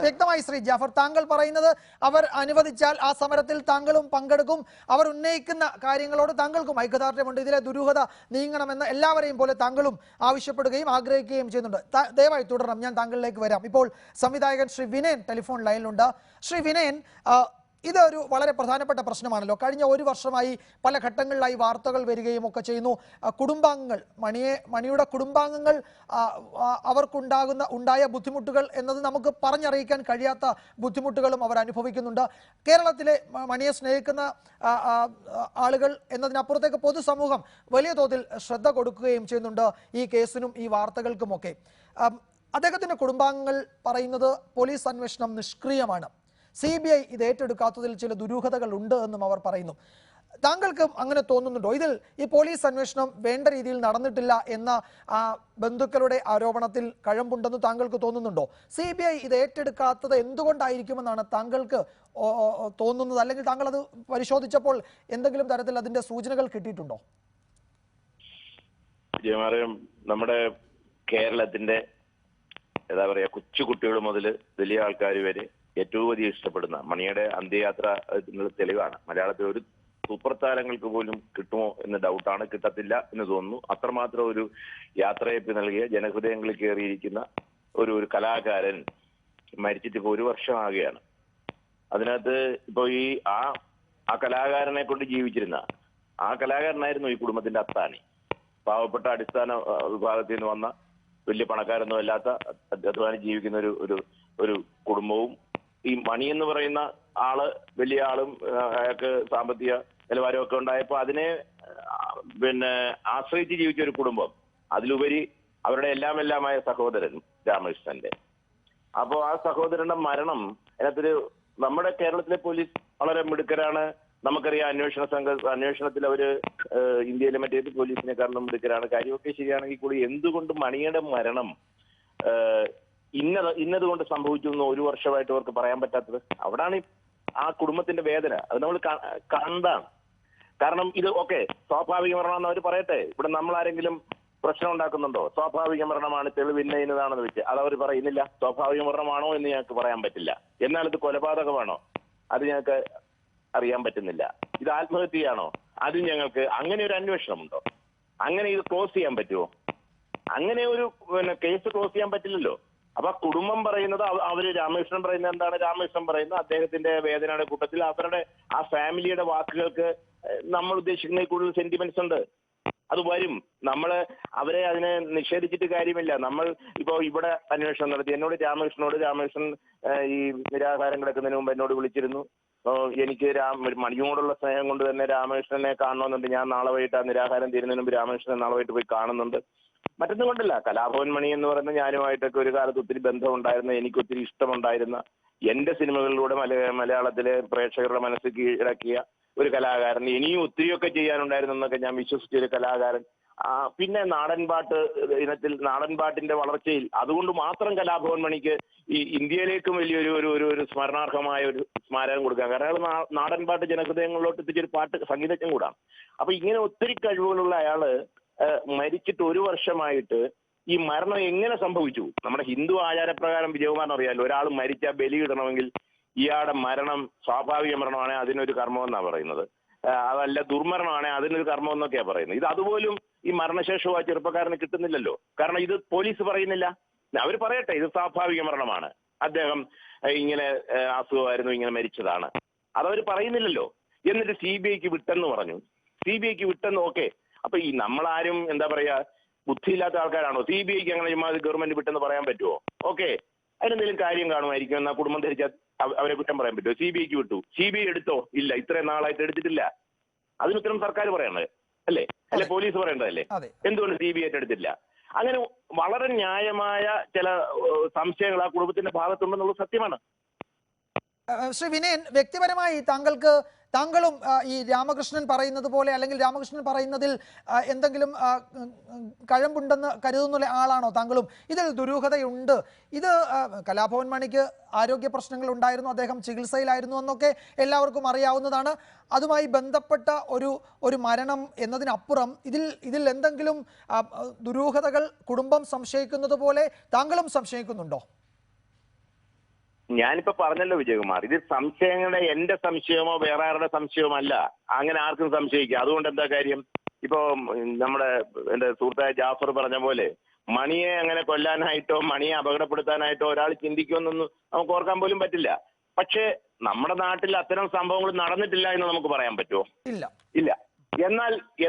Speaker 1: വ്യക്തമായി ശ്രീ ജാഫർ, താങ്കൾ പറയുന്നത് അവർ അനുവദിച്ചാൽ ആ സമരത്തിൽ താങ്കളും പങ്കെടുക്കും, അവർ ഉന്നയിക്കുന്ന കാര്യങ്ങളോട് താങ്കൾക്കും ഐക്യദാർഢ്യമുണ്ട്, ഇതിലെ ദുരൂഹത നീങ്ങണമെന്ന് എല്ലാവരെയും പോലെ താങ്കളും ആവശ്യപ്പെടുകയും ആഗ്രഹിക്കുകയും ചെയ്യുന്നുണ്ട്. ദയവായി തുടരണം, ഞാൻ താങ്കളിലേക്ക് വരാം. ഇപ്പോൾ സംവിധായകൻ ശ്രീ വിനയൻ ടെലിഫോൺ ലൈനിലുണ്ട്. ശ്രീ വിനയൻ, ഇതൊരു വളരെ പ്രധാനപ്പെട്ട പ്രശ്നമാണല്ലോ. കഴിഞ്ഞ ഒരു വർഷമായി പല ഘട്ടങ്ങളിലായി വാർത്തകൾ വരികയും ഒക്കെ ചെയ്യുന്നു. കുടുംബാംഗങ്ങൾ, മണിയുടെ കുടുംബാംഗങ്ങൾ ഉണ്ടായ ബുദ്ധിമുട്ടുകൾ എന്നത് നമുക്ക് പറഞ്ഞറിയിക്കാൻ കഴിയാത്ത ബുദ്ധിമുട്ടുകളും അവർ അനുഭവിക്കുന്നുണ്ട്. കേരളത്തിലെ മണിയെ സ്നേഹിക്കുന്ന ആളുകൾ എന്നതിനപ്പുറത്തേക്ക് പൊതുസമൂഹം വലിയ തോതിൽ ശ്രദ്ധ കൊടുക്കുകയും ചെയ്യുന്നുണ്ട് ഈ കേസിനും ഈ വാർത്തകൾക്കുമൊക്കെ. അദ്ദേഹത്തിൻ്റെ കുടുംബാംഗങ്ങൾ പറയുന്നത് പോലീസ് അന്വേഷണം നിഷ്ക്രിയമാണ്, CBI ഇത് ഏറ്റെടുക്കാത്തതിൽ ചില ദുരൂഹതകൾ ഉണ്ട് എന്നും അവർ പറയുന്നു. താങ്കൾക്ക് അങ്ങനെ തോന്നുന്നുണ്ടോ? ഇതിൽ ഈ പോലീസ് അന്വേഷണം വേണ്ട രീതിയിൽ നടന്നിട്ടില്ല എന്ന ബന്ധുക്കളുടെ ആരോപണത്തിൽ കഴമ്പുണ്ടെന്ന് താങ്കൾക്ക് തോന്നുന്നുണ്ടോ? CBI ഇത് ഏറ്റെടുക്കാത്തത് എന്തുകൊണ്ടായിരിക്കുമെന്നാണ് താങ്കൾക്ക് തോന്നുന്നത്? അല്ലെങ്കിൽ താങ്കൾ അത് പരിശോധിച്ചപ്പോൾ എന്തെങ്കിലും തരത്തിൽ അതിന്റെ സൂചനകൾ കിട്ടിയിട്ടുണ്ടോ?
Speaker 9: നമ്മുടെ കേരളത്തിന്റെ എന്താ പറയാ, കൊച്ചുകുട്ടികൾ മുതൽ വലിയ ആൾക്കാർ വരെ ഏറ്റവും അധികം ഇഷ്ടപ്പെടുന്ന മണിയുടെ അന്ത്യയാത്ര തെളിവാണ്. മലയാളത്തിൽ ഒരു സൂപ്പർ താരങ്ങൾക്ക് പോലും കിട്ടുമോ എന്ന് ഡൗട്ടാണ്, കിട്ടത്തില്ല എന്ന് തോന്നുന്നു. അത്രമാത്രം ഒരു യാത്രയപ്പ് നൽകിയ ജനഹൃദയങ്ങളിൽ കയറിയിരിക്കുന്ന ഒരു കലാകാരൻ മരിച്ചിട്ട് ഇപ്പോൾ 1 വർഷമാകുകയാണ്. അതിനകത്ത് ഇപ്പോൾ ഈ ആ കലാകാരനെ കൊണ്ട് ജീവിച്ചിരുന്ന ആ കലാകാരനായിരുന്നു ഈ കുടുംബത്തിന്റെ അത്താണി. പാവപ്പെട്ട അടിസ്ഥാന വിഭാഗത്തിൽ നിന്ന് വന്ന വലിയ പണക്കാരൊന്നും അല്ലാത്ത അധ്വാനം ജീവിക്കുന്ന ഒരു കുടുംബവും ഈ മണി എന്ന് പറയുന്ന ആള് വലിയ ആളും അയാൾക്ക് സാമ്പത്തിക നിലവാരമൊക്കെ ഉണ്ടായപ്പോൾ അതിനെ ആശ്രയിച്ച് ജീവിച്ച ഒരു കുടുംബം, അതിലുപരി അവരുടെ എല്ലാമായ സഹോദരൻ രാമകൃഷ്ണന്റെ. അപ്പോൾ ആ സഹോദരന്റെ മരണം അതിനകത്തൊരു, നമ്മുടെ കേരളത്തിലെ പോലീസ് വളരെ മിടുക്കരാണ്. നമുക്കറിയാം, അന്വേഷണത്തിൽ അവര് ഇന്ത്യയിലെ മറ്റേത് പോലീസിനെക്കാളും മിടുക്കരാണ്. കാര്യമൊക്കെ ശരിയാണെങ്കിൽ കൂടി എന്തുകൊണ്ട് മണിയുടെ മരണം ഇന്നത് കൊണ്ട് സംഭവിച്ചു എന്ന് 1 വർഷമായിട്ട് അവർക്ക് പറയാൻ പറ്റാത്തത്? അവിടാണ് ആ കുടുംബത്തിന്റെ വേദന. അത് നമ്മൾ കണ്ടാണ്. കാരണം ഇത് സ്വാഭാവിക മരണമെന്ന് അവർ പറയട്ടെ. ഇവിടെ നമ്മൾ ആരെങ്കിലും പ്രശ്നം ഉണ്ടാക്കുന്നുണ്ടോ? സ്വാഭാവിക മരണമാണ്, തെളിവ് ഇന്നതാണെന്ന് വെച്ച് അതവർ പറയുന്നില്ല. സ്വാഭാവിക മരണമാണോ എന്ന് ഞങ്ങൾക്ക് പറയാൻ പറ്റില്ല. എന്നാൽ ഇത് കൊലപാതകമാണോ? അത് ഞങ്ങൾക്ക് അറിയാൻ പറ്റുന്നില്ല. ഇത് ആത്മഹത്യയാണോ? അത് ഞങ്ങൾക്ക് അങ്ങനെ ഒരു അന്വേഷണമുണ്ടോ? അങ്ങനെ ഇത് ക്ലോസ് ചെയ്യാൻ പറ്റുമോ? അങ്ങനെ ഒരു കേസ് ക്ലോസ് ചെയ്യാൻ പറ്റില്ലല്ലോ. അപ്പൊ കുടുംബം പറയുന്നത്, അവര് രാമകൃഷ്ണൻ പറയുന്നത് എന്താണ്? രാമകൃഷ്ണൻ പറയുന്നത് അദ്ദേഹത്തിന്റെ വേദനയുടെ കൂട്ടത്തിൽ അവരുടെ ആ ഫാമിലിയുടെ വാക്കുകൾക്ക് നമ്മൾ ഉദ്ദേശിക്കുന്ന കൂടുതൽ സെന്റിമെന്റ്സ് ഉണ്ട്. അത് വരും. അവരെ അതിനെ നിഷേധിച്ചിട്ട് കാര്യമില്ല. നമ്മൾ ഇപ്പോൾ ഇവിടെ അന്വേഷണം നടത്തി. രാമകൃഷ്ണൻ ഈ നിരാഹാരം കിടക്കുന്നതിന് മുമ്പ് എന്നോട് വിളിച്ചിരുന്നു. എനിക്ക് മണിയോടുള്ള സ്നേഹം കൊണ്ട് തന്നെ രാമകൃഷ്ണനെ കാണണമെന്നുണ്ട്. ഞാൻ നാളെ വൈകിട്ട് ആ നിരാഹാരം തീരുന്നതിന് മുമ്പ് രാമകൃഷ്ണനെ നാളെ വൈകിട്ട് പോയി കാണുന്നുണ്ട്. മറ്റൊന്നും കൊണ്ടല്ല, കലാഭവൻ മണി എന്ന് പറയുന്ന ഞാനുമായിട്ടൊക്കെ ഒരു കാലത്ത് ഒത്തിരി ബന്ധമുണ്ടായിരുന്ന, എനിക്ക് ഒത്തിരി ഇഷ്ടമുണ്ടായിരുന്ന, എന്റെ സിനിമകളിലൂടെ മലയാളത്തിലെ പ്രേക്ഷകരുടെ മനസ്സ് കീഴടക്കിയ ഒരു കലാകാരൻ, ഇനിയും ഒത്തിരിയൊക്കെ ചെയ്യാനുണ്ടായിരുന്നു എന്നൊക്കെ ഞാൻ വിശ്വസിച്ച ഒരു കലാകാരൻ. പിന്നെ നാടൻപാട്ട് ഇനത്തിൽ നാടൻപാട്ടിന്റെ വളർച്ചയിൽ അതുകൊണ്ട് മാത്രം കലാഭവൻ മണിക്ക് ഈ ഇന്ത്യയിലേക്കും വലിയൊരു സ്മരണാർഹമായ ഒരു സ്മാരകം കൊടുക്കാം. കാരണം അയാൾ നാടൻപാട്ട് ജനഹൃദയങ്ങളിലോട്ട് എത്തിച്ചൊരു സംഗീതജ്ഞൻ കൂടാണ്. അപ്പൊ ഇങ്ങനെ ഒത്തിരി കഴിവുകളുള്ള അയാള് മരിച്ചിട്ട് 1 വർഷമായിട്ട് ഈ മരണം എങ്ങനെ സംഭവിച്ചു? നമ്മുടെ ഹിന്ദു ആചാരപ്രകാരം വിജയകുമാറിന് അറിയാമല്ലോ, ഒരാൾ മരിച്ചാൽ ബലിയിടണമെങ്കിൽ ഇയാളുടെ മരണം സ്വാഭാവിക മരണമാണെങ്കിൽ അതിനൊരു കർമ്മം എന്നാണ് പറയുന്നത്, അതല്ല ദുർമരണമാണെങ്കിൽ അതിനൊരു കർമ്മം എന്നൊക്കെയാണ് പറയുന്നത്. ഇത് അതുപോലും ഈ മരണശേഷവും ആ ചെറുപ്പക്കാരന് കിട്ടുന്നില്ലല്ലോ. കാരണം ഇത് പോലീസ് പറയുന്നില്ല. അവർ പറയട്ടെ ഇത് സ്വാഭാവിക മരണമാണ്, അദ്ദേഹം ഇങ്ങനെ അസുഖമായിരുന്നു, ഇങ്ങനെ മരിച്ചതാണ്, അതവർ പറയുന്നില്ലല്ലോ. എന്നിട്ട് CBIക്ക് വിട്ടെന്ന് പറഞ്ഞു. CBIക്ക് വിട്ടെന്ന് ഓക്കെ. അപ്പൊ ഈ നമ്മളാരും എന്താ പറയാ ബുദ്ധിയില്ലാത്ത ആൾക്കാരാണോ? CBIക്ക് അങ്ങനെ ഗവൺമെന്റ് വിട്ടെന്ന് പറയാൻ പറ്റുമോ? ഓക്കെ, അതിനെന്തെങ്കിലും കാര്യം കാണുമായിരിക്കും. എന്നാ കുടുംബം ധരിച്ചാൽ അവരെ കുറ്റം പറയാൻ പറ്റുമോ? CBIക്ക് വിട്ടു. CBI എടുത്തോ? ഇല്ല, ഇത്രയും നാളായിട്ട് എടുത്തിട്ടില്ല. അതിന് ഉത്തരം സർക്കാർ പറയണത് അല്ലേ? അല്ലെ പോലീസ് പറയേണ്ടതല്ലേ? എന്തുകൊണ്ട് CBI എടുത്തില്ല? അങ്ങനെ വളരെ ന്യായമായ ചില സംശയങ്ങൾ ആ കുടുംബത്തിന്റെ ഭാഗത്തുണ്ടെന്നുള്ളത് സത്യമാണ്.
Speaker 1: ശ്രീ വിനയൻ, വ്യക്തിപരമായി താങ്കളും ഈ രാമകൃഷ്ണൻ പറയുന്നത് പോലെ അല്ലെങ്കിൽ രാമകൃഷ്ണൻ പറയുന്നതിൽ എന്തെങ്കിലും കഴമ്പുണ്ടെന്ന് കരുതുന്ന ആളാണോ താങ്കളും? ഇതിൽ ദുരൂഹതയുണ്ട്. ഇത് കലാഭവൻ മണിക്ക് ആരോഗ്യ പ്രശ്നങ്ങൾ ഉണ്ടായിരുന്നു, അദ്ദേഹം ചികിത്സയിലായിരുന്നു എന്നൊക്കെ എല്ലാവർക്കും അറിയാവുന്നതാണ്. അതുമായി ബന്ധപ്പെട്ട ഒരു മരണം എന്നതിനപ്പുറം ഇതിൽ എന്തെങ്കിലും ദുരൂഹതകൾ കുടുംബം സംശയിക്കുന്നത് പോലെ താങ്കളും സംശയിക്കുന്നുണ്ടോ?
Speaker 9: ഞാനിപ്പോ പറഞ്ഞല്ലോ വിജയകുമാർ, ഇത് സംശയങ്ങളുടെ എന്റെ സംശയമോ വേറെ ആരുടെ സംശയമോ അല്ല. അങ്ങനെ ആർക്കും സംശയിക്കാം. അതുകൊണ്ട് എന്താ കാര്യം? ഇപ്പോ എന്റെ സുഹൃത്തായ ജാഫർ പറഞ്ഞ പോലെ മണിയെ അങ്ങനെ കൊല്ലാനായിട്ടോ മണിയെ അപകടപ്പെടുത്താനായിട്ടോ ഒരാൾ ചിന്തിക്കുമെന്നൊന്നും നമുക്ക് ഓർക്കാൻ പോലും പറ്റില്ല. പക്ഷേ നമ്മുടെ നാട്ടിൽ അത്തരം സംഭവങ്ങൾ നടന്നിട്ടില്ല എന്ന് നമുക്ക് പറയാൻ പറ്റുമോ? ഇല്ല.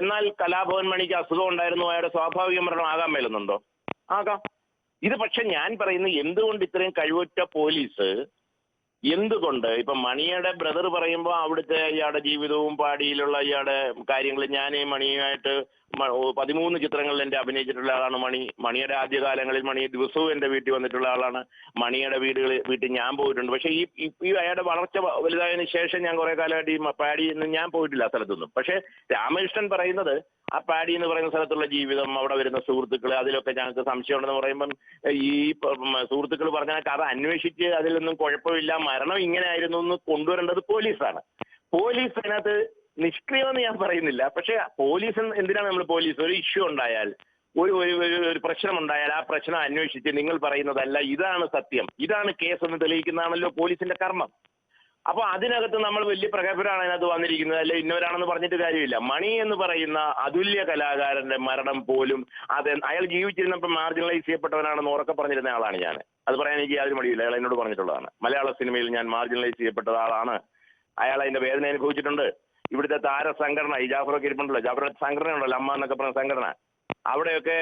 Speaker 9: എന്നാൽ കലാഭവൻ മണിക്ക് അസുഖം ഉണ്ടായിരുന്നു, അയാളുടെ സ്വാഭാവിക മരണം ആകാൻ മേലുന്നുണ്ടോ? ആകാം. ഇത് പക്ഷെ ഞാൻ പറയുന്നത് എന്തുകൊണ്ട് ഇത്രയും കഴിവുറ്റ പോലീസ് എന്തുകൊണ്ട് ഇപ്പൊ മണിയുടെ ബ്രദർ പറയുമ്പോൾ അവിടുത്തെ ഇയാളുടെ ജീവിതവും പാടിയിലുള്ള ഇയാളുടെ കാര്യങ്ങൾ ഞാൻ മണിയുമായിട്ട് 13 ചിത്രങ്ങളിൽ എന്റെ അഭിനയിച്ചിട്ടുള്ള ആളാണ് മണിയുടെ ആദ്യകാലങ്ങളിൽ മണി ദിവസവും എന്റെ വീട്ടിൽ വന്നിട്ടുള്ള ആളാണ്. മണിയുടെ വീട്ടിൽ ഞാൻ പോയിട്ടുണ്ട്. പക്ഷെ ഈ അയാളുടെ വളർച്ച വലുതായതിനു ശേഷം ഞാൻ കുറെ കാലമായിട്ട് ഈ പാടി ഞാൻ പോയിട്ടില്ല ആ സ്ഥലത്തൊന്നും. പക്ഷെ രാമകൃഷ്ണൻ പറയുന്നത് ആ പാടി എന്ന് പറയുന്ന സ്ഥലത്തുള്ള ജീവിതം, അവിടെ വരുന്ന സുഹൃത്തുക്കൾ, അതിലൊക്കെ ഞങ്ങൾക്ക് സംശയമുണ്ടെന്ന് പറയുമ്പം ഈ സുഹൃത്തുക്കൾ പറഞ്ഞ കഥ അന്വേഷിച്ച് അതിലൊന്നും കുഴപ്പമില്ല, മരണം ഇങ്ങനെ ആയിരുന്നു എന്ന് കൊണ്ടുവരേണ്ടത് പോലീസാണ്. പോലീസ് അതിനകത്ത് നിഷ്ക്രിയമെന്ന് ഞാൻ പറയുന്നില്ല. പക്ഷെ പോലീസ് എന്തിനാണ് നമ്മൾ പോലീസ്? ഒരു ഇഷ്യൂ ഉണ്ടായാൽ ഒരു പ്രശ്നം ഉണ്ടായാൽ ആ പ്രശ്നം അന്വേഷിച്ച് നിങ്ങൾ പറയുന്നതല്ല ഇതാണ് സത്യം, ഇതാണ് കേസ് എന്ന് തെളിയിക്കുന്നതാണല്ലോ പോലീസിന്റെ കർമ്മം. അപ്പൊ അതിനകത്ത് നമ്മൾ വലിയ പ്രഗത്ഭരാണ് അതിനകത്ത് വന്നിരിക്കുന്നത്, അല്ലെ ഇന്നവരാണെന്ന് പറഞ്ഞിട്ട് കാര്യമില്ല. മണി എന്ന് പറയുന്ന അതുല്യ കലാകാരന്റെ മരണം പോലും അയാൾ ജീവിച്ചിരുന്നപ്പോൾ മാർജിനലൈസ് ചെയ്യപ്പെട്ടവനാണെന്ന് ഉറക്കെ പറഞ്ഞിരുന്ന ആളാണ് ഞാൻ. അത് പറയാൻ എനിക്ക് യാതൊരു മടിയില്ല, അയാൾ എന്നോട് പറഞ്ഞിട്ടുള്ളതാണ്. മലയാള സിനിമയിൽ ഞാൻ മാർജിനലൈസ് ചെയ്യപ്പെട്ട ആളാണ്. അയാൾ അതിന്റെ വേദന അനുഭവിച്ചിട്ടുണ്ട്. ഇവിടുത്തെ താരസംഘടന, ഈ ജാഫറൊക്കെ ഇരിപ്പുണ്ടല്ലോ, ജാഫറുടെ സംഘടന ഉണ്ടല്ലോ, അമ്മ എന്നൊക്കെ പറഞ്ഞ സംഘടന, അവിടെയൊക്കെ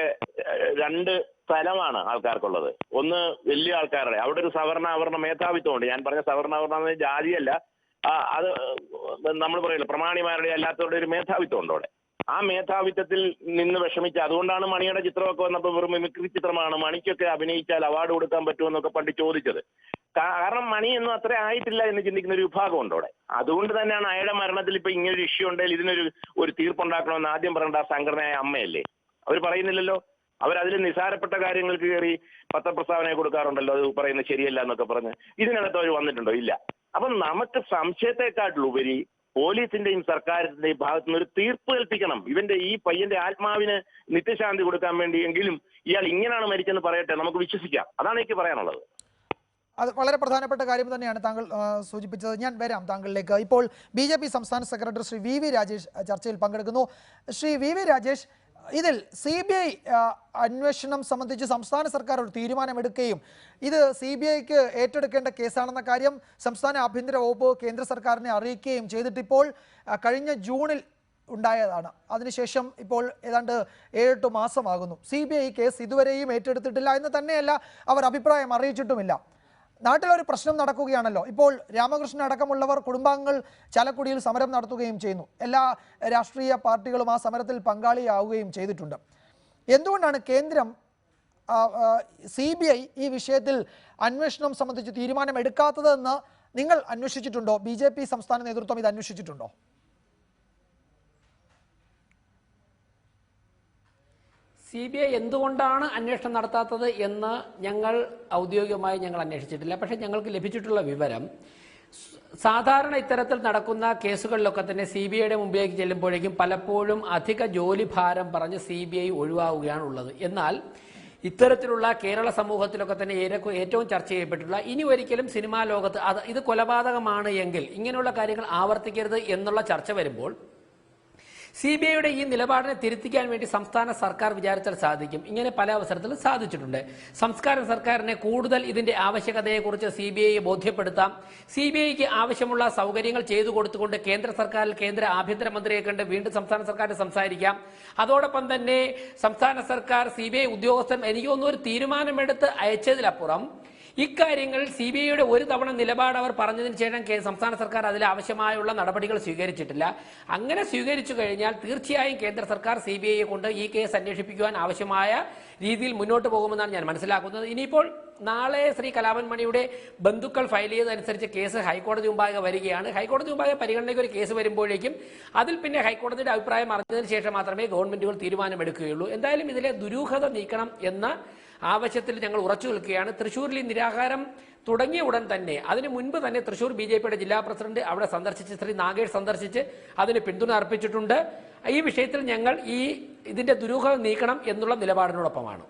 Speaker 9: 2 സ്ഥലമാണ് ആൾക്കാർക്കുള്ളത്. ഒന്ന് വലിയ ആൾക്കാരുടെ, അവിടെ ഒരു സവർണ അവർണ മേധാവിത്വമുണ്ട്. ഞാൻ പറഞ്ഞ സവർണ അവർണ ജാതിയല്ല, അത് നമ്മൾ പറയില്ല, പ്രമാണിമാരുടെ അല്ലാത്തവരുടെ ഒരു മേധാവിത്വം ഉണ്ട് അവിടെ. ആ മേധാവിത്വത്തിൽ നിന്ന് വിഷമിച്ച്, അതുകൊണ്ടാണ് മണിയുടെ ചിത്രമൊക്കെ വന്നപ്പോൾ വെറും മിമിക്രി ചിത്രമാണ്, മണിക്കൊക്കെ അഭിനയിച്ചാൽ അവാർഡ് കൊടുക്കാൻ പറ്റുമെന്നൊക്കെ പണ്ട് ചോദിച്ചത്. കാരണം മണിയൊന്നും അത്ര ആയിട്ടില്ല എന്ന് ചിന്തിക്കുന്ന ഒരു വിഭാഗം ഉണ്ട് അവിടെ. അതുകൊണ്ട് തന്നെയാണ് അയാളുടെ മരണത്തിൽ ഇപ്പൊ ഇങ്ങനൊരു ഇഷ്യൂ ഉണ്ടെങ്കിൽ ഇതിനൊരു തീർപ്പുണ്ടാക്കണമെന്ന് ആദ്യം പറയേണ്ട ആ സംഘടനയായ അമ്മയല്ലേ? അവർ പറയുന്നില്ലല്ലോ. അവരതിൽ നിസാരപ്പെട്ട കാര്യങ്ങൾക്ക് കയറി പത്രപ്രസ്താവന കൊടുക്കാറുണ്ടല്ലോ, അത് പറയുന്നത് ശരിയല്ല എന്നൊക്കെ പറഞ്ഞ്. ഇതിനകത്ത് അവർ വന്നിട്ടുണ്ടോ? ഇല്ല. അപ്പം നമുക്ക് സംശയത്തെക്കാട്ടിലുപരി പോലീസിന്റെയും സർക്കാരിന്റെയും ഭാഗത്തു നിന്ന് ഒരു തീർപ്പ് കൽപ്പിക്കണം. ഇവന്റെ ഈ പയ്യന്റെ ആത്മാവിന് നിത്യശാന്തി കൊടുക്കാൻ വേണ്ടിയെങ്കിലും ഇയാൾ ഇങ്ങനെയാണ് മരിച്ചെന്ന് പറയട്ടെ, നമുക്ക് വിശ്വസിക്കാം. അതാണ് എനിക്ക് പറയാനുള്ളത്.
Speaker 1: അത് വളരെ പ്രധാനപ്പെട്ട കാര്യം തന്നെയാണ് താങ്കൾ സൂചിപ്പിച്ചത്. ഞാൻ വരാം താങ്കളിലേക്ക്. ഇപ്പോൾ BJP സംസ്ഥാന സെക്രട്ടറി ശ്രീ VV രാജേഷ് ചർച്ചയിൽ പങ്കെടുക്കുന്നു. ശ്രീ VV രാജേഷ്, ഇതിൽ CBI അന്വേഷണം സംബന്ധിച്ച് സംസ്ഥാന സർക്കാർ ഒരു തീരുമാനമെടുക്കുകയും ഇത് CBIക്ക് ഏറ്റെടുക്കേണ്ട കേസാണെന്ന കാര്യം സംസ്ഥാന ആഭ്യന്തര വകുപ്പ് കേന്ദ്ര സർക്കാരിനെ അറിയിക്കുകയും ചെയ്തിട്ടിപ്പോൾ കഴിഞ്ഞ ജൂണിൽ ഉണ്ടായതാണ്. അതിനുശേഷം ഇപ്പോൾ ഏതാണ്ട് 7-8 മാസമാകുന്നു. CBI കേസ് ഇതുവരെയും ഏറ്റെടുത്തിട്ടില്ല എന്ന് തന്നെയല്ല, അവർ അഭിപ്രായം അറിയിച്ചിട്ടുമില്ല. നാട്ടിലൊരു പ്രശ്നം നടക്കുകയാണല്ലോ. ഇപ്പോൾ രാമകൃഷ്ണൻ അടക്കമുള്ളവർ കുടുംബാംഗങ്ങൾ ചാലക്കുടിയിൽ സമരം നടത്തുകയും ചെയ്യുന്നു. എല്ലാ രാഷ്ട്രീയ പാർട്ടികളും ആ സമരത്തിൽ പങ്കാളിയാവുകയും ചെയ്തിട്ടുണ്ട്. എന്തുകൊണ്ടാണ് കേന്ദ്രം CBI ഈ വിഷയത്തിൽ അന്വേഷണം സംബന്ധിച്ച് തീരുമാനം എടുക്കാത്തതെന്ന് നിങ്ങൾ അന്വേഷിച്ചിട്ടുണ്ടോ? BJP സംസ്ഥാന നേതൃത്വം ഇത് അന്വേഷിച്ചിട്ടുണ്ടോ?
Speaker 10: CBI എന്തുകൊണ്ടാണ് അന്വേഷണം നടത്താത്തത് എന്ന് ഔദ്യോഗികമായി ഞങ്ങൾ അന്വേഷിച്ചിട്ടില്ല. പക്ഷേ ഞങ്ങൾക്ക് ലഭിച്ചിട്ടുള്ള വിവരം സാധാരണ ഇത്തരത്തിൽ നടക്കുന്ന കേസുകളിലൊക്കെ തന്നെ CBIയുടെ മുമ്പിലേക്ക് ചെല്ലുമ്പോഴേക്കും പലപ്പോഴും അധിക ജോലി ഭാരം പറഞ്ഞ് CBI ഒഴിവാവുകയാണുള്ളത്. എന്നാൽ ഇത്തരത്തിലുള്ള കേരള സമൂഹത്തിലൊക്കെ തന്നെ ഏറ്റവും ചർച്ച ചെയ്യപ്പെട്ടിട്ടുള്ള ഇനി ഒരിക്കലും സിനിമാ ലോകത്ത് ഇത് കൊലപാതകമാണ് എങ്കിൽ ഇങ്ങനെയുള്ള കാര്യങ്ങൾ ആവർത്തിക്കരുത് എന്നുള്ള ചർച്ച വരുമ്പോൾ CBIയുടെ ഈ നിലപാടിനെ തിരുത്തിക്കാൻ വേണ്ടി സംസ്ഥാന സർക്കാർ വിചാരിച്ചാൽ സാധിക്കും. ഇങ്ങനെ പല അവസരത്തിലും സാധിച്ചിട്ടുണ്ട്. സംസ്ഥാന സർക്കാരിനെ കൂടുതൽ ഇതിന്റെ ആവശ്യകതയെക്കുറിച്ച് CBIയെ ബോധ്യപ്പെടുത്താം. CBIക്ക് ആവശ്യമുള്ള സൗകര്യങ്ങൾ ചെയ്തു കൊടുത്തുകൊണ്ട് കേന്ദ്ര സർക്കാരിൽ കേന്ദ്ര ആഭ്യന്തരമന്ത്രിയെ കണ്ട് വീണ്ടും സംസ്ഥാന സർക്കാരിന് സംസാരിക്കാം. അതോടൊപ്പം തന്നെ സംസ്ഥാന സർക്കാർ CBI ഉദ്യോഗസ്ഥൻ എനിക്ക് തോന്നുന്നു ഒരു തീരുമാനമെടുത്ത് അയച്ചതിലപ്പുറം ഇക്കാര്യങ്ങളിൽ CBIയുടെ ഒരു തവണ നിലപാട് അവർ പറഞ്ഞതിന് ശേഷം സംസ്ഥാന സർക്കാർ അതിൽ ആവശ്യമായുള്ള നടപടികൾ സ്വീകരിച്ചിട്ടില്ല. അങ്ങനെ സ്വീകരിച്ചു കഴിഞ്ഞാൽ തീർച്ചയായും കേന്ദ്ര സർക്കാർ CBIയെ കൊണ്ട് ഈ കേസ് അന്വേഷിപ്പിക്കുവാൻ ആവശ്യമായ രീതിയിൽ മുന്നോട്ട് പോകുമെന്നാണ് ഞാൻ മനസ്സിലാക്കുന്നത്. ഇനിയിപ്പോൾ നാളെ ശ്രീ കലാഭവൻ മണിയുടെ ബന്ധുക്കൾ ഫയൽ ചെയ്തതനുസരിച്ച് കേസ് ഹൈക്കോടതി മുമ്പാകെ വരികയാണ്. ഹൈക്കോടതി മുമ്പാകെ പരിഗണനയ്ക്ക് ഒരു കേസ് വരുമ്പോഴേക്കും അതിൽ പിന്നെ ഹൈക്കോടതിയുടെ അഭിപ്രായം അറിഞ്ഞതിന് ശേഷം മാത്രമേ ഗവൺമെന്റുകൾ തീരുമാനമെടുക്കുകയുള്ളൂ. എന്തായാലും ഇതിലെ ദുരൂഹത നീക്കണം എന്ന ആവശ്യത്തിൽ ഞങ്ങൾ ഉറച്ചു നിൽക്കുകയാണ്. തൃശ്ശൂരിൽ ഈ നിരാഹാരം തുടങ്ങിയ ഉടൻ തന്നെ അതിനു മുൻപ് തന്നെ തൃശ്ശൂർ BJPയുടെ ജില്ലാ പ്രസിഡന്റ് അവിടെ സന്ദർശിച്ച് ശ്രീ നാഗേഷ് സന്ദർശിച്ച് അതിന് പിന്തുണ അർപ്പിച്ചിട്ടുണ്ട്. ഈ വിഷയത്തിൽ ഞങ്ങൾ ഇതിന്റെ ദുരൂഹത നീക്കണം എന്നുള്ള നിലപാടിനോടൊപ്പമാണ്.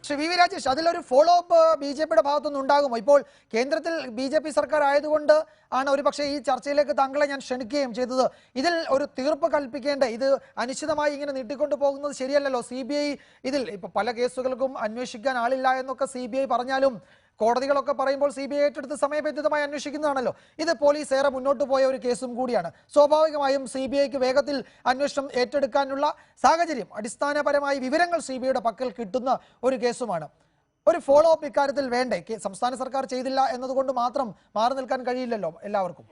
Speaker 1: ശ്രീ വി രാജേഷ്, അതിലൊരു ഫോളോ അപ്പ് BJPയുടെ ഭാഗത്തുനിന്ന് ഉണ്ടാകുമോ? ഇപ്പോൾ കേന്ദ്രത്തിൽ BJP സർക്കാർ ആയതുകൊണ്ട് ആണ് ഒരുപക്ഷെ ഈ ചർച്ചയിലേക്ക് താങ്കളെ ഞാൻ ക്ഷണിക്കുകയും ചെയ്തത്. ഇതിൽ ഒരു തീർപ്പ് കൽപ്പിക്കേണ്ട, ഇത് അനിശ്ചിതമായി ഇങ്ങനെ നീട്ടിക്കൊണ്ടു പോകുന്നത് ശരിയല്ലല്ലോ. CBI ഇതിൽ ഇപ്പൊ പല കേസുകൾക്കും അന്വേഷിക്കാൻ ആളില്ല എന്നൊക്കെ CBI പറഞ്ഞാലും കോടതികളൊക്കെ പറയുമ്പോൾ CBI ഏറ്റെടുത്ത് സമയബന്ധിതമായി അന്വേഷിക്കുന്നതാണല്ലോ. ഇത് പോലീസ് ഏറെ മുന്നോട്ട് പോയ ഒരു കേസും കൂടിയാണ്. സ്വാഭാവികമായും CBIക്ക് വേഗത്തിൽ അന്വേഷണം ഏറ്റെടുക്കാനുള്ള സാഹചര്യം, അടിസ്ഥാനപരമായി വിവരങ്ങൾ CBIയുടെ പക്കൽ കിട്ടുന്ന ഒരു കേസുമാണ്. ഒരു ഫോളോ അപ്പ് ഇക്കാര്യത്തിൽ വേണ്ടേ? സംസ്ഥാന സർക്കാർ ചെയ്തില്ല എന്നതുകൊണ്ട് മാത്രം മാറി നിൽക്കാൻ കഴിയില്ലല്ലോ എല്ലാവർക്കും.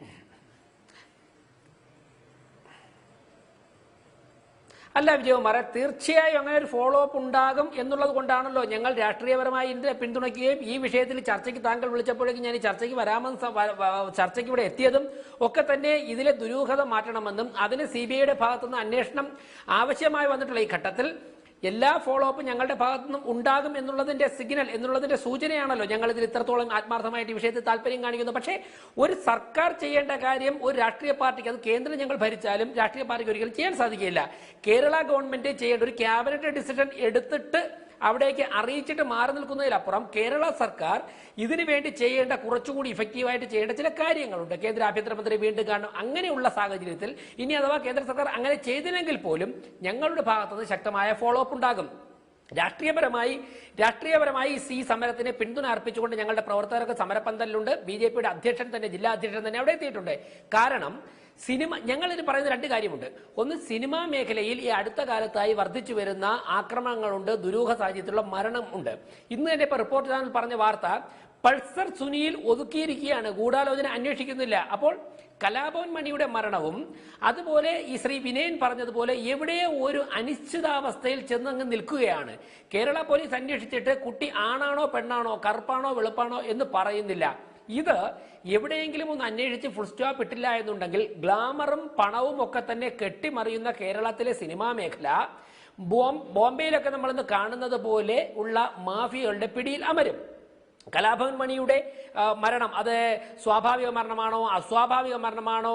Speaker 10: അല്ല വിജയകുമാർ, തീർച്ചയായും അങ്ങനെ ഒരു ഫോളോ അപ്പ് ഉണ്ടാകും എന്നുള്ളത് കൊണ്ടാണല്ലോ ഞങ്ങൾ രാഷ്ട്രീയപരമായി ഇതിനെ പിന്തുണയ്ക്കുകയും ഈ വിഷയത്തിൽ ചർച്ചയ്ക്ക് താങ്കൾ വിളിച്ചപ്പോഴേക്കും ഞാൻ ഈ ചർച്ചയ്ക്ക് ചർച്ചയ്ക്ക് ഇവിടെ എത്തിയതും ഒക്കെ തന്നെ ഇതിലെ ദുരൂഹത മാറ്റണമെന്നും അതിന് CBIയുടെ ഭാഗത്തുനിന്ന് അന്വേഷണം ആവശ്യമായി വന്നിട്ടുള്ള ഈ ഘട്ടത്തിൽ എല്ലാ ഫോളോ അപ്പും ഞങ്ങളുടെ ഭാഗത്തുനിന്നും ഉണ്ടാകും എന്നുള്ളതിന്റെ സിഗ്നൽ, എന്നുള്ളതിന്റെ സൂചനയാണല്ലോ ഞങ്ങൾ ഇതിൽ ഇത്രത്തോളം ആത്മാർത്ഥമായിട്ട് ഈ വിഷയത്തിൽ താല്പര്യം കാണിക്കുന്നത്. പക്ഷേ ഒരു സർക്കാർ ചെയ്യേണ്ട കാര്യം ഒരു രാഷ്ട്രീയ പാർട്ടിക്ക്, അത് കേന്ദ്രം ഞങ്ങൾ ഭരിച്ചാലും രാഷ്ട്രീയ പാർട്ടിക്ക് ഒരിക്കലും ചെയ്യാൻ സാധിക്കില്ല. കേരള ഗവൺമെന്റ് ചെയ്യേണ്ട ഒരു ക്യാബിനറ്റ് ഡിസിഷൻ എടുത്തിട്ട് അവിടേക്ക് അറിയിച്ചിട്ട് മാറി നിൽക്കുന്നതിലപ്പുറം കേരള സർക്കാർ ഇതിനു വേണ്ടി ചെയ്യേണ്ട, കുറച്ചുകൂടി ഇഫക്റ്റീവായിട്ട് ചെയ്യേണ്ട ചില കാര്യങ്ങളുണ്ട്. കേന്ദ്ര ആഭ്യന്തരമന്ത്രി വീണ്ടും കാണും. അങ്ങനെയുള്ള സാഹചര്യത്തിൽ ഇനി അഥവാ കേന്ദ്ര സർക്കാർ അങ്ങനെ ചെയ്തില്ലെങ്കിൽ പോലും ഞങ്ങളുടെ ഭാഗത്തുനിന്ന് ശക്തമായ ഫോളോ അപ്പ് ഉണ്ടാകും. രാഷ്ട്രീയപരമായി ഈ സമരത്തിന് പിന്തുണ അർപ്പിച്ചുകൊണ്ട് ഞങ്ങളുടെ പ്രവർത്തകർക്ക് സമരപന്തലിലുണ്ട്. BJPയുടെ അധ്യക്ഷൻ തന്നെ, ജില്ലാ അധ്യക്ഷൻ തന്നെ അവിടെ എത്തിയിട്ടുണ്ട്. കാരണം ഞങ്ങളിത് പറയുന്ന രണ്ട് കാര്യമുണ്ട്. ഒന്ന്, സിനിമാ മേഖലയിൽ ഈ അടുത്ത കാലത്തായി വർദ്ധിച്ചു വരുന്ന ആക്രമണങ്ങളുണ്ട്, ദുരൂഹ സാഹചര്യത്തിലുള്ള മരണം ഉണ്ട്. ഇന്ന് തന്നെ ഇപ്പൊ റിപ്പോർട്ട് ചാനൽ പറഞ്ഞ വാർത്ത, പൾസർ സുനിയിൽ ഒതുക്കിയിരിക്കുകയാണ്, ഗൂഢാലോചന അന്വേഷിക്കുന്നില്ല. അപ്പോൾ കലാഭവൻ മണിയുടെ മരണവും അതുപോലെ ഈ ശ്രീ വിനയൻ പറഞ്ഞതുപോലെ എവിടെയോ ഒരു അനിശ്ചിതാവസ്ഥയിൽ ചെന്നങ്ങ് നിൽക്കുകയാണ്. കേരള പോലീസ് അന്വേഷിച്ചിട്ട് കുട്ടി ആണാണോ പെണ്ണാണോ, കറുപ്പാണോ വെളുപ്പാണോ എന്ന് പറയുന്നില്ല. ഇത് എവിടെയെങ്കിലും ഒന്ന് അന്വേഷിച്ച് ഫുൾ സ്റ്റോപ്പ് ഇട്ടില്ല എന്നുണ്ടെങ്കിൽ ഗ്ലാമറും പണവും ഒക്കെ തന്നെ കെട്ടിമറിയുന്ന കേരളത്തിലെ സിനിമാ മേഖല ബോംബെയിലൊക്കെ നമ്മളിന്ന് കാണുന്നത് പോലെ ഉള്ള മാഫിയകളുടെ പിടിയിൽ അമരും. കലാഭവൻ മണിയുടെ മരണം അത് സ്വാഭാവിക മരണമാണോ അസ്വാഭാവിക മരണമാണോ,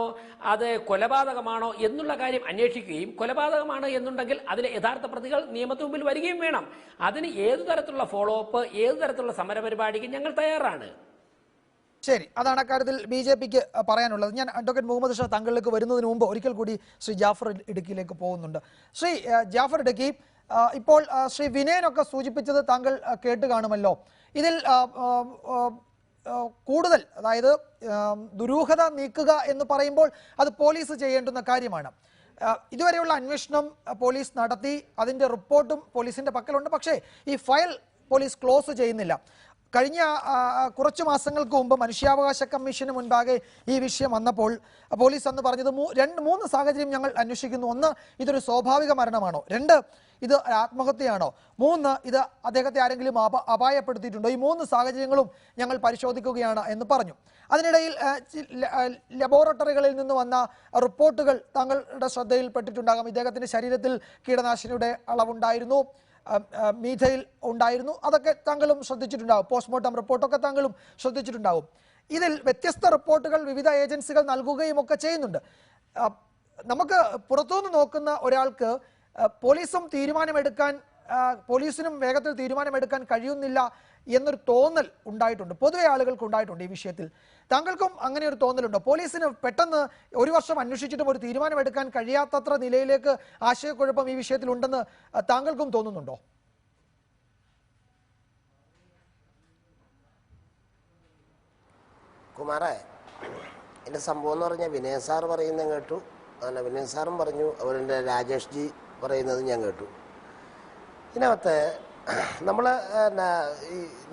Speaker 10: അത് കൊലപാതകമാണോ എന്നുള്ള കാര്യം അന്വേഷിക്കുകയും, കൊലപാതകമാണ് എന്നുണ്ടെങ്കിൽ അതിലെ യഥാർത്ഥ പ്രതികൾ നിയമത്തിന് മുമ്പിൽ വരികയും വേണം. അതിന് ഏതു തരത്തിലുള്ള ഫോളോ അപ്പ്, ഏതു തരത്തിലുള്ള സമരപരിപാടിക്ക് ഞങ്ങൾ തയ്യാറാണ്.
Speaker 1: ശരി, അതാണ് അക്കാര്യത്തിൽ BJPക്ക് പറയാനുള്ളത്. ഞാൻ അഡ്വക്കേറ്റ് മുഹമ്മദ് ഷാ താങ്കളിലേക്ക് വരുന്നതിന് മുമ്പ് ഒരിക്കൽ കൂടി ശ്രീ ജാഫർ ഇടുക്കിയിലേക്ക് പോകുന്നുണ്ട്. ശ്രീ ജാഫർ ഇടുക്കി, ഇപ്പോൾ ശ്രീ വിനയനൊക്കെ സൂചിപ്പിച്ചത് താങ്കൾ കേട്ട് കാണുമല്ലോ. ഇതിൽ കൂടുതൽ, അതായത് ദുരൂഹത നീക്കുക എന്ന് പറയുമ്പോൾ അത് പോലീസ് ചെയ്യേണ്ടുന്ന കാര്യമാണ്. ഇതുവരെയുള്ള അന്വേഷണം പോലീസ് നടത്തി, അതിൻ്റെ റിപ്പോർട്ടും പോലീസിൻ്റെ പക്കലുണ്ട്. പക്ഷേ ഈ ഫയൽ പോലീസ് ക്ലോസ് ചെയ്യുന്നില്ല. കഴിഞ്ഞ കുറച്ച് മാസങ്ങൾക്ക് മുമ്പ് മനുഷ്യാവകാശ കമ്മീഷന് മുൻപാകെ ഈ വിഷയം വന്നപ്പോൾ പോലീസ് അന്ന് പറഞ്ഞത് മൂന്ന് സാഹചര്യം ഞങ്ങൾ അന്വേഷിക്കുന്നു. ഒന്ന്, ഇതൊരു സ്വാഭാവിക മരണമാണോ? രണ്ട്, ഇത് ആത്മഹത്യയാണോ? മൂന്ന്, ഇത് അദ്ദേഹത്തെ ആരെങ്കിലും അപായപ്പെടുത്തിയിട്ടുണ്ടോ? ഈ മൂന്ന് സാഹചര്യങ്ങളും ഞങ്ങൾ പരിശോധിക്കുകയാണ് എന്ന് പറഞ്ഞു. അതിനിടയിൽ ലബോറട്ടറികളിൽ നിന്ന് വന്ന റിപ്പോർട്ടുകൾ താങ്കളുടെ ശ്രദ്ധയിൽപ്പെട്ടിട്ടുണ്ടാകാം. ഇദ്ദേഹത്തിൻ്റെ ശരീരത്തിൽ കീടനാശിനിയുടെ അളവുണ്ടായിരുന്നു, മീഥൈൽ ഉണ്ടായിരുന്നു. അതൊക്കെ താങ്കളും ശ്രദ്ധിച്ചിട്ടുണ്ടാകും. പോസ്റ്റ്മോർട്ടം റിപ്പോർട്ടൊക്കെ താങ്കളും ശ്രദ്ധിച്ചിട്ടുണ്ടാകും. ഇതിൽ വ്യത്യസ്ത റിപ്പോർട്ടുകൾ വിവിധ ഏജൻസികൾ നൽകുകയും ഒക്കെ ചെയ്യുന്നുണ്ട്. നമുക്ക് പുറത്തുനിന്ന് നോക്കുന്ന ഒരാൾക്ക് പോലീസിനും വേഗത്തിൽ തീരുമാനമെടുക്കാൻ കഴിയുന്നില്ല എന്നൊരു തോന്നൽ ഉണ്ടായിട്ടുണ്ട്, പൊതുവെ ആളുകൾക്ക് ഉണ്ടായിട്ടുണ്ട് ഈ വിഷയത്തിൽ. താങ്കൾക്കും അങ്ങനെ ഒരു തോന്നലുണ്ടോ? പോലീസിന് പെട്ടെന്ന് ഒരു വർഷം അന്വേഷിച്ചിട്ടും ഒരു തീരുമാനമെടുക്കാൻ കഴിയാത്തത്ര നിലയിലേക്ക് ആശയക്കുഴപ്പം ഈ വിഷയത്തിൽ ഉണ്ടെന്ന് താങ്കൾക്കും തോന്നുന്നുണ്ടോ?
Speaker 8: കുമാറേ, എൻ്റെ സംഭവം എന്ന് പറഞ്ഞാൽ വിനയ സാർ പറയുന്നത് കേട്ടു, അങ്ങനെ വിനയ സാറും പറഞ്ഞു, അവരുടെ രാജേഷ് ജി പറയുന്നത് ഞാൻ കേട്ടു. ഇതിനകത്ത് നമ്മൾ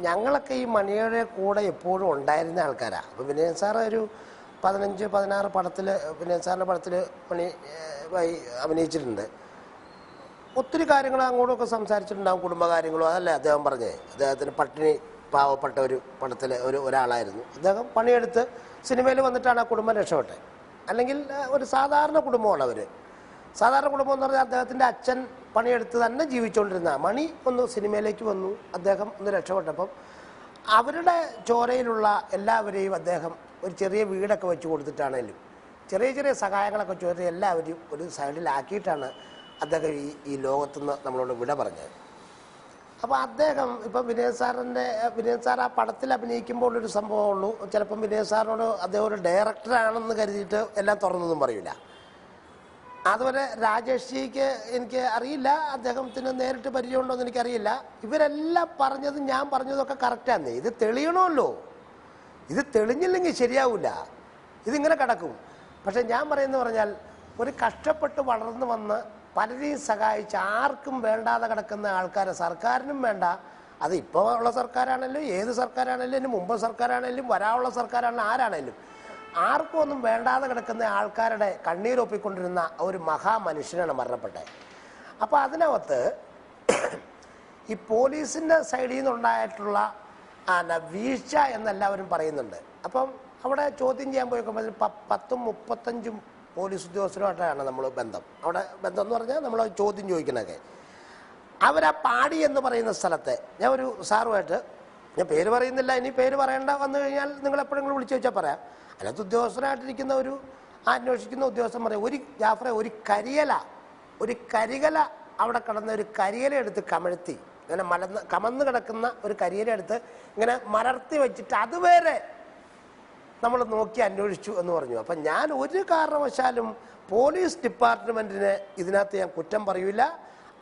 Speaker 8: ഞങ്ങളൊക്കെ ഈ മണിയുടെ കൂടെ എപ്പോഴും ഉണ്ടായിരുന്ന ആൾക്കാരാണ്. അപ്പോൾ വിനയ സാർ ഒരു 15-16 പടത്തിൽ വിനയ സാറിൻ്റെ പടത്തിൽ മണി അഭിനയിച്ചിട്ടുണ്ട്. ഒത്തിരി കാര്യങ്ങൾ അങ്ങോട്ടൊക്കെ സംസാരിച്ചിട്ടുണ്ടാകും, കുടുംബകാര്യങ്ങളോ. അതല്ലേ അദ്ദേഹം പറഞ്ഞേ, അദ്ദേഹത്തിന് പട്ടിണി പാവപ്പെട്ട ഒരു പടത്തിലെ ഒരാളായിരുന്നു അദ്ദേഹം. പണിയെടുത്ത് സിനിമയിൽ വന്നിട്ടാണ് ആ കുടുംബം രക്ഷപ്പെട്ടത്. അല്ലെങ്കിൽ ഒരു സാധാരണ കുടുംബമാണ് അവർ. സാധാരണ കുടുംബം എന്ന് പറഞ്ഞാൽ അദ്ദേഹത്തിൻ്റെ അച്ഛൻ പണിയെടുത്ത് തന്നെ ജീവിച്ചുകൊണ്ടിരുന്ന മണി ഒന്ന് സിനിമയിലേക്ക് വന്നു, അദ്ദേഹം ഒന്ന് രക്ഷപ്പെട്ടപ്പം അവരുടെ ചോരയിലുള്ള എല്ലാവരെയും അദ്ദേഹം ഒരു ചെറിയ വീടൊക്കെ വെച്ച് കൊടുത്തിട്ടാണേലും ചെറിയ ചെറിയ സഹായങ്ങളൊക്കെ ചോദിച്ച് എല്ലാവരും ഒരു സൈഡിലാക്കിയിട്ടാണ് അദ്ദേഹം ഈ ലോകത്തുനിന്ന് നമ്മളോട് വിട പറഞ്ഞത്. അപ്പോൾ അദ്ദേഹം ഇപ്പം വിനയ സാർ ആ പടത്തിൽ അഭിനയിക്കുമ്പോൾ ഒരു സംഭവമുള്ളൂ. ചിലപ്പം വിനയ സാറിനോട് അദ്ദേഹം ഒരു ഡയറക്ടറാണെന്ന് കരുതിയിട്ട് എല്ലാം തുറന്നൊന്നും പറയില്ല. അതുപോലെ രാജേഷ് ജിക്ക് എനിക്ക് അറിയില്ല, അദ്ദേഹത്തിന് നേരിട്ട് പരിചയമുണ്ടോ എന്ന് എനിക്കറിയില്ല. ഇവരെല്ലാം പറഞ്ഞതും ഞാൻ പറഞ്ഞതൊക്കെ കറക്റ്റാന്നേ. ഇത് തെളിയണമല്ലോ, ഇത് തെളിഞ്ഞില്ലെങ്കിൽ ശരിയാവില്ല, ഇതിങ്ങനെ കിടക്കും. പക്ഷെ ഞാൻ പറയുന്നത് പറഞ്ഞാൽ ഒരു കഷ്ടപ്പെട്ട് വളർന്നു വന്ന് പലരെയും സഹായിച്ച് ആർക്കും വേണ്ടാതെ കിടക്കുന്ന ആൾക്കാരെ സർക്കാരിനും വേണ്ട, അത് ഇപ്പോൾ ഉള്ള സർക്കാരാണേലും ഏത് സർക്കാരാണേലും ഇതിന് മുമ്പ് സർക്കാരാണേലും വരാനുള്ള സർക്കാരാണേലും ആരാണേലും ആർക്കും ഒന്നും വേണ്ടാതെ കിടക്കുന്ന ആൾക്കാരുടെ കണ്ണീരൊപ്പിക്കൊണ്ടിരുന്ന ഒരു മഹാമനുഷ്യനാണ് മരണപ്പെട്ടത്. അപ്പോൾ അതിനകത്ത് ഈ പോലീസിൻ്റെ സൈഡിൽ നിന്നുണ്ടായിട്ടുള്ള വീഴ്ച എന്നെല്ലാവരും പറയുന്നുണ്ട്. അപ്പം അവിടെ ചോദ്യം ചെയ്യാൻ പോയിക്കുമ്പോൾ 10-35 പോലീസ് ഉദ്യോഗസ്ഥരുമായിട്ടാണ് നമ്മൾ ബന്ധം. അവിടെ ബന്ധം എന്ന് പറഞ്ഞാൽ നമ്മൾ ചോദ്യം ചോദിക്കണൊക്കെ അവരാ പാടി എന്ന് പറയുന്ന സ്ഥലത്തെ ഞാൻ ഒരു സാറുമായിട്ട്, ഞാൻ പേര് പറയുന്നില്ല, ഇനി പേര് പറയേണ്ട വന്നു കഴിഞ്ഞാൽ നിങ്ങൾ എപ്പോഴെങ്കിലും വിളിച്ചു വെച്ചാൽ പറയാം. അതിനകത്ത് ഉദ്യോഗസ്ഥനായിട്ടിരിക്കുന്ന അന്വേഷിക്കുന്ന ഉദ്യോഗസ്ഥൻ പറയും, ജാഫറെ ഒരു കരികല അവിടെ കിടന്ന ഒരു കരിയില എടുത്ത് കമഴ്ത്തി, ഇങ്ങനെ കമന്ന് കിടക്കുന്ന ഒരു കരിയില എടുത്ത് ഇങ്ങനെ മലർത്തി വെച്ചിട്ട് അതുവരെ നമ്മൾ നോക്കി അന്വേഷിച്ചു എന്ന് പറഞ്ഞു. അപ്പം ഞാൻ ഒരു കാരണവശാലും പോലീസ് ഡിപ്പാർട്ട്മെൻറ്റിന് ഇതിനകത്ത് ഞാൻ കുറ്റം പറയൂല.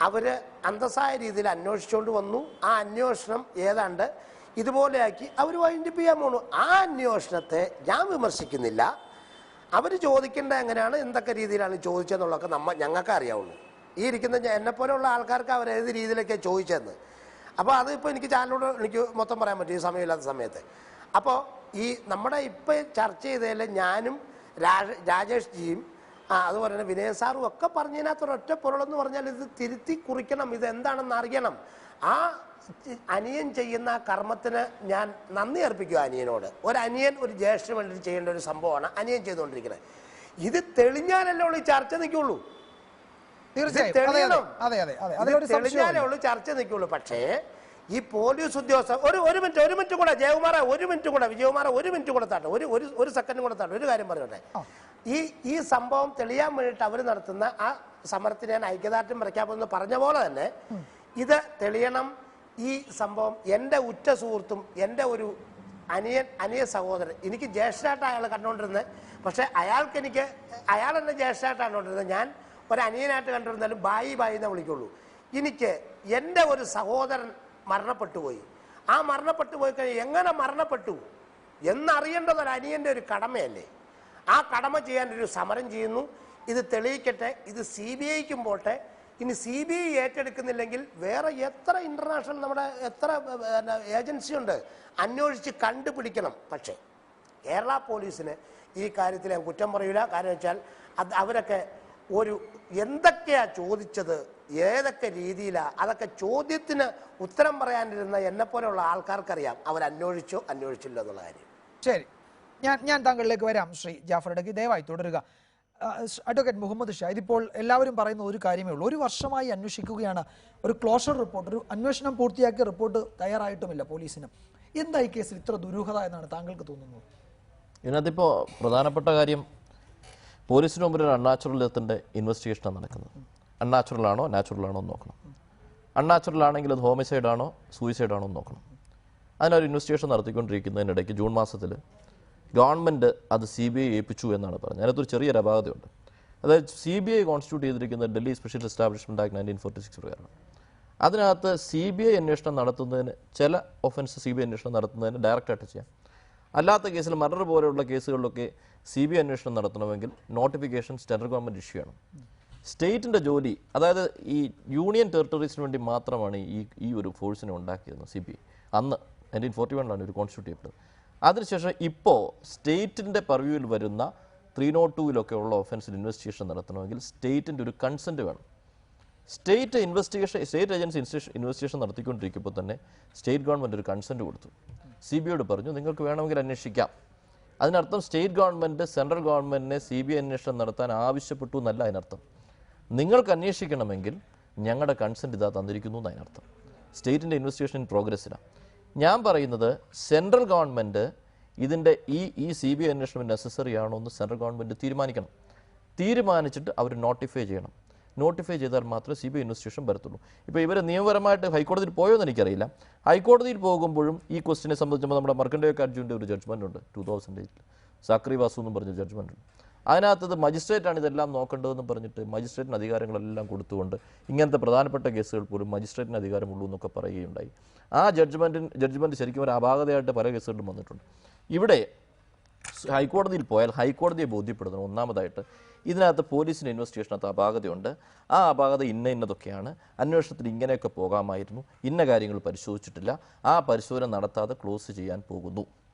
Speaker 8: അവർ അന്തസ്സായ രീതിയിൽ അന്വേഷിച്ചുകൊണ്ട് വന്നു. ആ അന്വേഷണം ഏതാണ്ട് ഇതുപോലെയാക്കി അവർ വൈൻഡപ്പ് ചെയ്യാൻ പോണു. ആ അന്വേഷണത്തെ ഞാൻ വിമർശിക്കുന്നില്ല. അവർ ചോദിക്കേണ്ട എങ്ങനെയാണ്, എന്തൊക്കെ രീതിയിലാണ് ചോദിച്ചതെന്നുള്ളതൊക്കെ ഞങ്ങൾക്ക് അറിയാവുള്ളൂ. ഈ ഇരിക്കുന്ന എന്നെപ്പോലെയുള്ള ആൾക്കാർക്ക് അവർ ഏത് രീതിയിലൊക്കെയാണ് ചോദിച്ചതെന്ന്. അപ്പോൾ അതിപ്പോൾ എനിക്ക് ചാനലിനോട് എനിക്ക് മൊത്തം പറയാൻ പറ്റും ഈ സമയമില്ലാത്ത സമയത്ത്. അപ്പോൾ ഈ നമ്മുടെ ഇപ്പം ചർച്ച ചെയ്തതിൽ ഞാനും രാജേഷ് ജിയും അതുപോലെ തന്നെ വിനയ സാറും ഒക്കെ പറഞ്ഞതിനകത്തൊരൊറ്റ പൊരുളെന്ന് പറഞ്ഞാൽ ഇത് തിരുത്തി കുറിക്കണം, ഇത് എന്താണെന്ന് അറിയണം. ആ അനിയൻ ചെയ്യുന്ന കർമ്മത്തിന് ഞാൻ നന്ദി അർപ്പിക്കുക അനിയനോട്. ഒരനിയൻ ഒരു ജ്യേഷ്ഠന് വേണ്ടി ചെയ്യേണ്ട ഒരു സംഭവമാണ് അനിയൻ ചെയ്തുകൊണ്ടിരിക്കുന്നത്. ഇത് തെളിഞ്ഞാലല്ലേ ഉള്ളൂ ഈ ചർച്ച നിൽക്കുള്ളൂ. തെളിഞ്ഞാലേ ഉള്ളൂ ചർച്ച നിൽക്കുള്ളൂ. പക്ഷേ ഈ പോലീസ് ഉദ്യോഗസ്ഥർ ഒരു മിനിറ്റ് കൂടെ ജയകുമാറെ, വിജയകുമാറെ ഒരു മിനിറ്റ് കൂടെ താട്ടെ, ഒരു സെക്കൻഡ് കൂടെ താട്ടെ, ഒരു കാര്യം പറയട്ടെ. ഈ സംഭവം തെളിയാൻ വേണ്ടിയിട്ട് അവർ നടത്തുന്ന ആ സമരത്തിന് ഞാൻ ഐക്യദാർഢ്യം പ്രഖ്യാപനം പറഞ്ഞ പോലെ തന്നെ ഇത് തെളിയണം. ഈ സംഭവം എൻ്റെ ഉറ്റ സുഹൃത്തും എൻ്റെ ഒരു അനിയ സഹോദരൻ, എനിക്ക് ജ്യേഷ്ഠായിട്ട് അയാൾ കണ്ടുകൊണ്ടിരുന്നത്. പക്ഷെ അയാൾ എന്നെ ജ്യേഷ്ഠായിട്ടാണ് കണ്ടുകൊണ്ടിരുന്നത്. ഞാൻ ഒരു അനിയനായിട്ട് കണ്ടിരുന്നാലും ബായി എന്ന് വിളിക്കുള്ളൂ. എനിക്ക് എൻ്റെ ഒരു സഹോദരൻ മരണപ്പെട്ടു പോയി. ആ മരണപ്പെട്ടു പോയി കഴിഞ്ഞാൽ എങ്ങനെ മരണപ്പെട്ടു എന്നറിയേണ്ടത് ഒരു അനിയൻ്റെ ഒരു കടമയല്ലേ. ആ കടമ ചെയ്യാൻ ഒരു സമരം ചെയ്യുന്നു. ഇത് തെളിയിക്കട്ടെ. ഇത് CBIക്കും പോട്ടെ. ഇനി CBI ഏറ്റെടുക്കുന്നില്ലെങ്കിൽ വേറെ എത്ര ഇന്റർനാഷണൽ നമ്മുടെ എത്ര ഏജൻസി ഉണ്ട്, അന്വേഷിച്ച് കണ്ടുപിടിക്കണം. പക്ഷേ കേരള പോലീസിന് ഈ കാര്യത്തിൽ ഞാൻ കുറ്റം പറയൂല. കാരണം വെച്ചാൽ അവരൊക്കെ എന്തൊക്കെയാ ചോദിച്ചത്, ഏതൊക്കെ രീതിയിലാണ്, അതൊക്കെ ചോദ്യത്തിന് ഉത്തരം പറയാനിരുന്ന എന്നെപ്പോലെയുള്ള ആൾക്കാർക്കറിയാം അന്വേഷിച്ചില്ല എന്നുള്ള കാര്യം.
Speaker 1: ശരി, ഞാൻ താങ്കളിലേക്ക് വരാം. ശ്രീ ജാഫർ ഇടയ്ക്ക് ദയവായി തുടരുക. അഡ്വക്കേറ്റ് മുഹമ്മദ് ഷാ, ഇതിപ്പോൾ എല്ലാവരും പറയുന്ന ഒരു കാര്യമേ ഉള്ളൂ. ഒരു വർഷമായി അന്വേഷിക്കുകയാണ്, ഒരു ക്ലോഷർ റിപ്പോർട്ട്, ഒരു അന്വേഷണം പൂർത്തിയാക്കിയ റിപ്പോർട്ട് തയ്യാറായിട്ടുമില്ല പോലീസിന്. എന്താ ഈ കേസിൽ ഇത്ര ദുരൂഹത എന്നാണ് താങ്കൾക്ക് തോന്നുന്നത്?
Speaker 11: ഇതിനകത്തിപ്പോൾ പ്രധാനപ്പെട്ട കാര്യം പോലീസിന് മുമ്പിൽ ഒരു അൺനാച്ചുറൽ ഡെത്തിൻ്റെ ഇൻവെസ്റ്റിഗേഷനാണ് നടക്കുന്നത്. അൺനാച്ചുറൽ ആണോ നാച്ചുറൽ ആണോ എന്ന് നോക്കണം. അൺനാച്ചുറൽ ആണെങ്കിൽ അത് ഹോമിസൈഡ് ആണോ സൂയിസൈഡ് ആണോ എന്ന് നോക്കണം. അതിനൊരു ഇൻവെസ്റ്റിഗേഷൻ നടത്തിക്കൊണ്ടിരിക്കുന്നതിനിടയ്ക്ക് ജൂൺ മാസത്തിൽ ഗവൺമെൻറ് അത് CBI ഏൽപ്പിച്ചു എന്നാണ് പറഞ്ഞത്. അതിനകത്തൊരു ചെറിയൊരു അപാകതയുണ്ട്. അതായത് CBI കോൺസ്റ്റിറ്റ്യൂട്ട് ചെയ്തിരിക്കുന്നത് ഡൽഹി സ്പെഷ്യൽ എസ്റ്റാബ്ലിഷ്മെൻറ്റ് ആക്ട് 1946 പ്രകാരമാണ്. അതിനകത്ത് CBI അന്വേഷണം നടത്തുന്നതിന് ചില ഒഫൻസ് CBI അന്വേഷണം നടത്തുന്നതിന് ഡയറക്റ്റായിട്ട് ചെയ്യാം. അല്ലാത്ത കേസിൽ മർഡർ പോലെയുള്ള കേസുകളിലൊക്കെ CBI അന്വേഷണം നടത്തണമെങ്കിൽ നോട്ടിഫിക്കേഷൻ സെൻട്രൽ ഗവൺമെൻറ് ഇഷ്യൂ ചെയ്യണം. സ്റ്റേറ്റിൻ്റെ ജോലി, അതായത് ഈ യൂണിയൻ ടെറിട്ടറീസിന് വേണ്ടി മാത്രമാണ് ഈ ഒരു ഫോഴ്സിനെ ഉണ്ടാക്കിയിരുന്നത് CBI. അന്ന് 1941 ഒരു കോൺസ്റ്റിറ്റ്യൂട്ട് ചെയ്യപ്പെട്ടത്. അതിനുശേഷം ഇപ്പോൾ സ്റ്റേറ്റിൻ്റെ പർവ്യൂവിൽ വരുന്ന 302 ഉള്ള ഒഫൻസിൽ ഇൻവെസ്റ്റിഗേഷൻ നടത്തണമെങ്കിൽ സ്റ്റേറ്റിൻ്റെ ഒരു കൺസെൻറ്റ് വേണം. സ്റ്റേറ്റ് ഏജൻസി ഇൻവെസ്റ്റിഗേഷൻ നടത്തിക്കൊണ്ടിരിക്കുമ്പോൾ തന്നെ സ്റ്റേറ്റ് ഗവൺമെൻറ് ഒരു കൺസെൻറ്റ് കൊടുത്തു. CBIയോട് പറഞ്ഞു നിങ്ങൾക്ക് വേണമെങ്കിൽ അന്വേഷിക്കാം. അതിനർത്ഥം സ്റ്റേറ്റ് ഗവൺമെൻറ് സെൻട്രൽ ഗവൺമെൻറ്റിനെ CBI അന്വേഷണം നടത്താൻ ആവശ്യപ്പെട്ടു എന്നല്ല അതിനർത്ഥം. നിങ്ങൾക്ക് അന്വേഷിക്കണമെങ്കിൽ ഞങ്ങളുടെ കൺസെൻറ്റ് ഇതാ തന്നിരിക്കുന്നു എന്ന് അതിനർത്ഥം. സ്റ്റേറ്റിൻ്റെ ഇൻവെസ്റ്റിഗേഷൻ ഇൻ പ്രോഗ്രസ്സിലാണ്. ഞാൻ പറയുന്നത് സെൻട്രൽ ഗവൺമെൻറ് ഇതിൻ്റെ ഈ CBI അന്വേഷണം നെസസറി ആണോ എന്ന് സെൻട്രൽ ഗവൺമെൻറ് തീരുമാനിക്കണം. തീരുമാനിച്ചിട്ട് അവർ നോട്ടിഫൈ ചെയ്യണം. നോട്ടിഫൈ ചെയ്താൽ മാത്രമേ CBI ഇൻവെസ്റ്റിഗേഷൻ വരത്തുള്ളൂ. ഇപ്പോൾ ഇവർ നിയമപരമായിട്ട് ഹൈക്കോടതിയിൽ പോയോ എന്ന് എനിക്കറിയില്ല. ഹൈക്കോടതിയിൽ പോകുമ്പോഴും ഈ ക്വസ്റ്റിനെ സംബന്ധിച്ചുമ്പോൾ നമ്മുടെ മർക്കൻഡൈൽ അഡ്ജുവിൻ്റെ ഒരു ജഡ്ജ്മെൻ്റ് ഉണ്ട് 2008 സാക്രി വാസു എന്നും പറഞ്ഞ ജഡ്ജ്മെൻ്റ് ഉണ്ട്. അതിനകത്തത് മജിസ്ട്രേറ്റാണ് ഇതെല്ലാം നോക്കേണ്ടതെന്ന് പറഞ്ഞിട്ട് മജിസ്ട്രേറ്റിന് അധികാരങ്ങളെല്ലാം കൊടുത്തുകൊണ്ട് ഇങ്ങനത്തെ പ്രധാനപ്പെട്ട കേസുകൾ പോലും മജിസ്ട്രേറ്റിന് അധികാരമുള്ളൂ എന്നൊക്കെ പറയുകയുണ്ടായി. ആ ജഡ്ജ്മെൻറ്റ് ശരിക്കും ഒരു അപാകതയായിട്ട് പല കേസുകളിലും വന്നിട്ടുണ്ട്. ഇവിടെ ഹൈക്കോടതിയിൽ പോയാൽ ഹൈക്കോടതിയെ ബോധ്യപ്പെടുത്തണം ഒന്നാമതായിട്ട് ഇതിനകത്ത് പോലീസിൻ്റെ ഇൻവെസ്റ്റിഗേഷനകത്ത് അപാകതയുണ്ട്. ആ അപാകത ഇന്നതൊക്കെയാണ്, അന്വേഷണത്തിൽ ഇങ്ങനെയൊക്കെ പോകാമായിരുന്നു, ഇന്ന കാര്യങ്ങൾ പരിശോധിച്ചിട്ടില്ല, ആ പരിശോധന നടത്താതെ ക്ലോസ് ചെയ്യാൻ പോകുന്നു,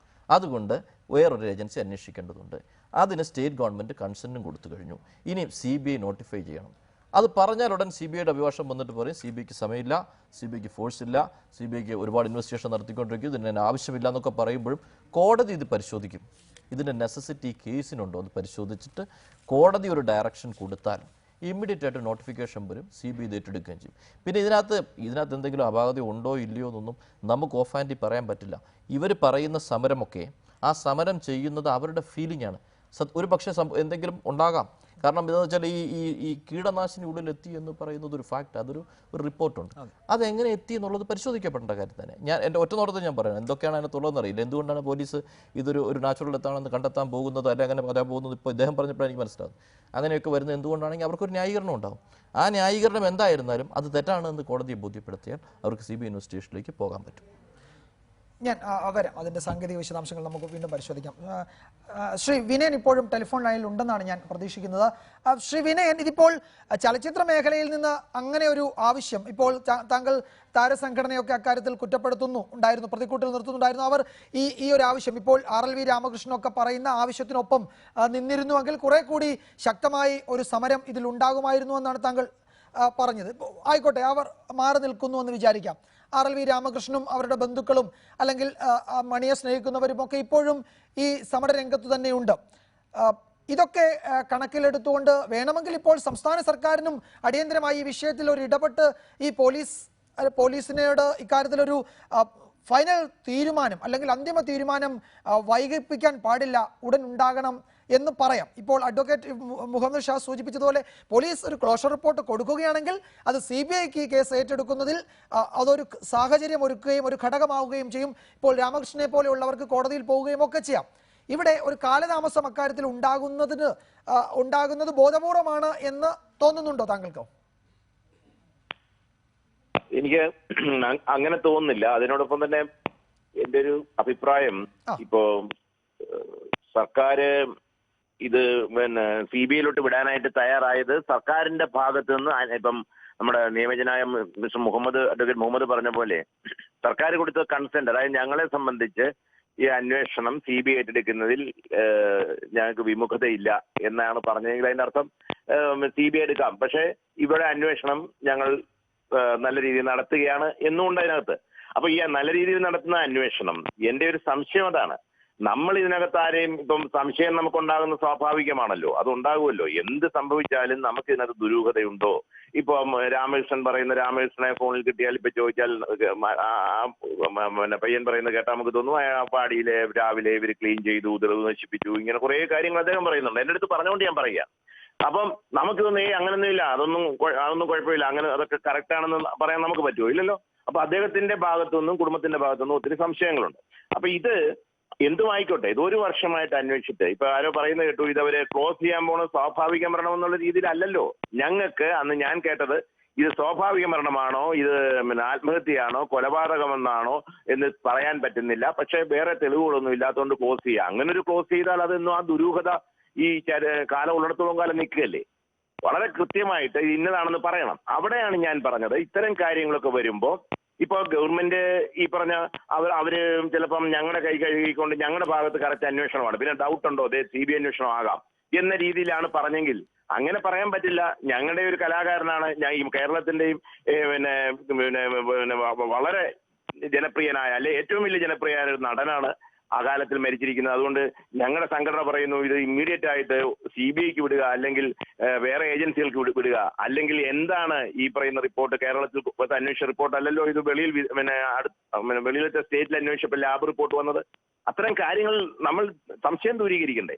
Speaker 11: അതുകൊണ്ട് വേറൊരു ഏജൻസി അന്വേഷിക്കേണ്ടതുണ്ട്. അതിന് സ്റ്റേറ്റ് ഗവൺമെൻറ് കൺസെൻറ്റും കൊടുത്തു കഴിഞ്ഞു. ഇനി CBI നോട്ടിഫൈ ചെയ്യണം. അത് പറഞ്ഞാൽ ഉടൻ CBIയുടെ അഭിഭാഷകം വന്നിട്ട് പറയും CBIക്ക് സമയമില്ല, CBIക്ക് ഫോഴ്സ് ഇല്ല, CBIക്ക് ഒരുപാട് ഇൻവെസ്റ്റിഗേഷൻ നടത്തിക്കൊണ്ടിരിക്കും, ഇതിന് ആവശ്യമില്ല എന്നൊക്കെ പറയുമ്പോഴും കോടതി ഇത് പരിശോധിക്കും. ഇതിൻ്റെ നെസസിറ്റി കേസിനുണ്ടോ എന്ന് പരിശോധിച്ചിട്ട് കോടതി ഒരു ഡയറക്ഷൻ കൊടുത്താൽ ഇമ്മീഡിയറ്റ് ആയിട്ട് നോട്ടിഫിക്കേഷൻ വരും, CBI ഇത് ഏറ്റെടുക്കുകയും ചെയ്യും. പിന്നെ ഇതിനകത്ത് എന്തെങ്കിലും അപാകത ഉണ്ടോ ഇല്ലയോ എന്നൊന്നും നമുക്ക് ഓഫ് ഹാൻഡിൽ പറയാൻ പറ്റില്ല. ഇവർ പറയുന്ന സമരമൊക്കെ ആ സമരം ചെയ്യുന്നത് അവരുടെ ഫീലിംഗ് ആണ്. ഒരു പക്ഷേ എന്തെങ്കിലും ഉണ്ടാകാം. കാരണം എന്താണെന്ന് വെച്ചാൽ ഈ കീടനാശിനി ഉള്ളിലെത്തി എന്ന് പറയുന്നത് ഒരു ഫാക്റ്റ്, അതൊരു റിപ്പോർട്ടുണ്ട്. അതെങ്ങനെ എത്തി എന്നുള്ളത് പരിശോധിക്കപ്പെടേണ്ട കാര്യം തന്നെ. എൻ്റെ ഒറ്റ നോട്ടത്തിൽ ഞാൻ പറയാം എന്തൊക്കെയാണ് അതിനകത്തുള്ളതെന്ന് അറിയില്ല. എന്തുകൊണ്ടാണ് പോലീസ് ഇതൊരു നാച്ചുറൽ ഡെത്താണെന്ന് കണ്ടെത്താൻ പോകുന്നത്, അല്ലെങ്കിൽ അങ്ങനെ പറയാൻ പോകുന്നത് ഇപ്പോൾ ഇദ്ദേഹം പറഞ്ഞപ്പോഴാണ് എനിക്ക് മനസ്സിലാകുന്നത്. അങ്ങനെയൊക്കെ വരുന്നത് എന്തുകൊണ്ടാണെങ്കിൽ അവർക്കൊരു ന്യായീകരണം ഉണ്ടാകും. ആ ന്യായീകരണം എന്തായിരുന്നാലും അത് തെറ്റാണെന്ന് കോടതിയെ ബോധ്യപ്പെടുത്തിയാൽ അവർക്ക് CBI ഇൻവെസ്റ്റിഗേഷനിലേക്ക് പോകാൻ പറ്റും.
Speaker 1: ഞാൻ വരാം, അതിൻ്റെ സാങ്കേതിക വിശദാംശങ്ങൾ നമുക്ക് വീണ്ടും പരിശോധിക്കാം. ശ്രീ വിനയൻ ഇപ്പോഴും ടെലിഫോൺ ലൈനിൽ ഉണ്ടെന്നാണ് ഞാൻ പ്രതീക്ഷിക്കുന്നത്. ശ്രീ വിനയൻ, ഇതിപ്പോൾ ചലച്ചിത്ര മേഖലയിൽ നിന്ന് അങ്ങനെ ഒരു ആവശ്യം ഇപ്പോൾ താങ്കൾ താരസംഘടനയൊക്കെ അക്കാര്യത്തിൽ ഉണ്ടായിരുന്നു, പ്രതിക്കൂട്ടിൽ നിർത്തുന്നുണ്ടായിരുന്നു. അവർ ഈ ഒരു ആവശ്യം ഇപ്പോൾ RLV രാമകൃഷ്ണനൊക്കെ പറയുന്ന ആവശ്യത്തിനൊപ്പം നിന്നിരുന്നുവെങ്കിൽ കുറെ കൂടി ശക്തമായി ഒരു സമരം ഇതിൽ ഉണ്ടാകുമായിരുന്നു എന്നാണ് താങ്കൾ പറഞ്ഞത്. ആയിക്കോട്ടെ, അവർ മാറി നിൽക്കുന്നു എന്ന് വിചാരിക്കാം. RLV രാമകൃഷ്ണനും അവരുടെ ബന്ധുക്കളും അല്ലെങ്കിൽ മണിയെ സ്നേഹിക്കുന്നവരും ഒക്കെ ഇപ്പോഴും ഈ സമരരംഗത്ത് തന്നെയുണ്ട്. ഇതൊക്കെ കണക്കിലെടുത്തുകൊണ്ട് വേണമെങ്കിൽ ഇപ്പോൾ സംസ്ഥാന സർക്കാരിനും അടിയന്തരമായി ഈ വിഷയത്തിൽ ഒരു ഇടപെട്ട് ഈ പോലീസിനോട് ഇക്കാര്യത്തിലൊരു ഫൈനൽ തീരുമാനം അല്ലെങ്കിൽ അന്തിമ തീരുമാനം വൈകിപ്പിക്കാൻ പാടില്ല, ഉടൻ ഉണ്ടാകണം എന്ന് പറയാം. ഇപ്പോൾ അഡ്വക്കേറ്റ് മുഹമ്മദ് ഷാ സൂചിപ്പിച്ചതുപോലെ പോലീസ് ഒരു ക്ലോഷർ റിപ്പോർട്ട് കൊടുക്കുകയാണെങ്കിൽ അത് CBIക്ക് ഈ കേസ് ഏറ്റെടുക്കുന്നതിൽ അതൊരു സാഹചര്യം ഒരുക്കുകയും ഒരു ഘടകമാവുകയും ചെയ്യും. ഇപ്പോൾ രാമകൃഷ്ണനെ പോലെയുള്ളവർക്ക് കോടതിയിൽ പോവുകയും ഒക്കെ ചെയ്യാം. ഇവിടെ ഒരു കാലതാമസം അക്കാര്യത്തിൽ ഉണ്ടാകുന്നത് ബോധപൂർവമാണ് എന്ന് തോന്നുന്നുണ്ടോ താങ്കൾക്ക്?
Speaker 9: എനിക്ക് അങ്ങനെ തോന്നുന്നില്ല. അതിനോടൊപ്പം തന്നെ എൻ്റെ ഒരു അഭിപ്രായം, ഇപ്പോ സർക്കാർ ഇത് CBIയിലോട്ട് വിടാനായിട്ട് തയ്യാറായത് സർക്കാരിന്റെ ഭാഗത്ത് നിന്ന് ഇപ്പം നമ്മുടെ നിയമജനായ അഡ്വക്കേറ്റ് മുഹമ്മദ് പറഞ്ഞ പോലെ സർക്കാർ കൊടുത്ത കൺസെന്റ്, അതായത് ഞങ്ങളെ സംബന്ധിച്ച് ഈ അന്വേഷണം CBI ഏറ്റെടുക്കുന്നതിൽ ഞങ്ങൾക്ക് വിമുഖതയില്ല എന്നാണ് പറഞ്ഞതെങ്കിൽ അതിന്റെ അർത്ഥം CBI എടുക്കാം, പക്ഷേ ഇവിടെ അന്വേഷണം ഞങ്ങൾ നല്ല രീതിയിൽ നടത്തുകയാണ് എന്നുകൊണ്ട് അതിനകത്ത്. അപ്പൊ ഈ നല്ല രീതിയിൽ നടത്തുന്ന അന്വേഷണം, എന്റെ ഒരു സംശയം അതാണ്. നമ്മൾ ഇതിനകത്ത് ആരെയും ഇപ്പം സംശയം നമുക്കുണ്ടാകുന്ന സ്വാഭാവികമാണല്ലോ, അത് ഉണ്ടാകുമല്ലോ. എന്ത് സംഭവിച്ചാലും നമുക്ക് ഇതിനകത്ത് ദുരൂഹതയുണ്ടോ ഇപ്പം രാമകൃഷ്ണൻ രാമകൃഷ്ണനെ ഫോണിൽ കിട്ടിയാൽ ഇപ്പൊ ചോദിച്ചാൽ പിന്നെ പയ്യൻ പറയുന്നത് കേട്ടാൽ നമുക്ക് തോന്നും ആ പാടിയിലെ രാവിലെ ഇവർ ക്ലീൻ ചെയ്തു, തെളിവ് നശിപ്പിച്ചു, ഇങ്ങനെ കുറെ കാര്യങ്ങൾ അദ്ദേഹം പറയുന്നുണ്ട്. എന്റെ അടുത്ത് പറഞ്ഞുകൊണ്ട് ഞാൻ പറയാം. അപ്പം നമുക്ക് തോന്നുന്നു അങ്ങനൊന്നും ഇല്ല, അതൊന്നും കുഴപ്പമില്ല, അങ്ങനെ അതൊക്കെ കറക്റ്റ് ആണെന്ന് പറയാൻ നമുക്ക് പറ്റുമോ? ഇല്ലല്ലോ. അപ്പൊ അദ്ദേഹത്തിന്റെ ഭാഗത്തുനിന്നും കുടുംബത്തിന്റെ ഭാഗത്തുനിന്നും ഒത്തിരി സംശയങ്ങളുണ്ട്. അപ്പൊ ഇത് എന്തുമായിക്കോട്ടെ, ഇത് 1 വർഷമായിട്ട് അന്വേഷിച്ചിട്ട് ഇപ്പൊ ആരോ പറയുന്നത് കേട്ടു ഇതവരെ ക്ലോസ് ചെയ്യാൻ പോണ സ്വാഭാവിക മരണം എന്നുള്ള രീതിയിലല്ലല്ലോ. ഞങ്ങൾക്ക് അന്ന് ഞാൻ കേട്ടത് ഇത് സ്വാഭാവിക മരണമാണോ, ഇത് ആത്മഹത്യയാണോ, കൊലപാതകമെന്നാണോ എന്ന് പറയാൻ പറ്റുന്നില്ല. പക്ഷെ വേറെ തെളിവുകളൊന്നും ഇല്ലാത്തതുകൊണ്ട് ക്ലോസ് ചെയ്യാം. അങ്ങനെ ഒരു ക്ലോസ് ചെയ്താൽ അതൊന്നും ആ ദുരൂഹത ഈ കാലം ഉള്ളിടത്തോളം കാലം നിൽക്കുകയല്ലേ. വളരെ കൃത്യമായിട്ട് ഇന്നതാണെന്ന് പറയണം. അവിടെയാണ് ഞാൻ പറഞ്ഞത് ഇത്തരം കാര്യങ്ങളൊക്കെ വരുമ്പോൾ ഇപ്പൊ ഗവൺമെന്റ് ഈ പറഞ്ഞ അവര് ചിലപ്പം ഞങ്ങളുടെ കൈ കഴുകിക്കൊണ്ട് ഞങ്ങളുടെ ഭാഗത്ത് കറക്റ്റ് അന്വേഷണമാണ്, പിന്നെ ഡൗട്ട് ഉണ്ടോ അതെ CBI അന്വേഷണം ആകാം എന്ന രീതിയിലാണ് പറഞ്ഞെങ്കിൽ അങ്ങനെ പറയാൻ പറ്റില്ല. ഞങ്ങളുടെ ഒരു കലാകാരനാണ് ഞാൻ, ഈ കേരളത്തിന്റെയും പിന്നെ വളരെ ജനപ്രിയനായ അല്ലെ ഏറ്റവും വലിയ ജനപ്രിയനായ ഒരു നടനാണ് ആ കാലത്തിൽ മരിച്ചിരിക്കുന്നത്. അതുകൊണ്ട് ഞങ്ങളുടെ സംഘടന പറയുന്നു ഇത് ഇമ്മീഡിയറ്റ് ആയിട്ട് CBIക്ക് വിടുക, അല്ലെങ്കിൽ വേറെ ഏജൻസികൾക്ക് വിടുക, അല്ലെങ്കിൽ എന്താണ് ഈ പറയുന്ന റിപ്പോർട്ട് കേരളത്തിൽ അന്വേഷിച്ച റിപ്പോർട്ട് അല്ലല്ലോ ഇത്, വെളിയിൽ വെളിയിലത്തെ സ്റ്റേറ്റിൽ അന്വേഷിച്ചപ്പോൾ ലാബ് റിപ്പോർട്ട് വന്നത്. അത്തരം കാര്യങ്ങൾ നമ്മൾ സംശയം ദൂരീകരിക്കണ്ടേ?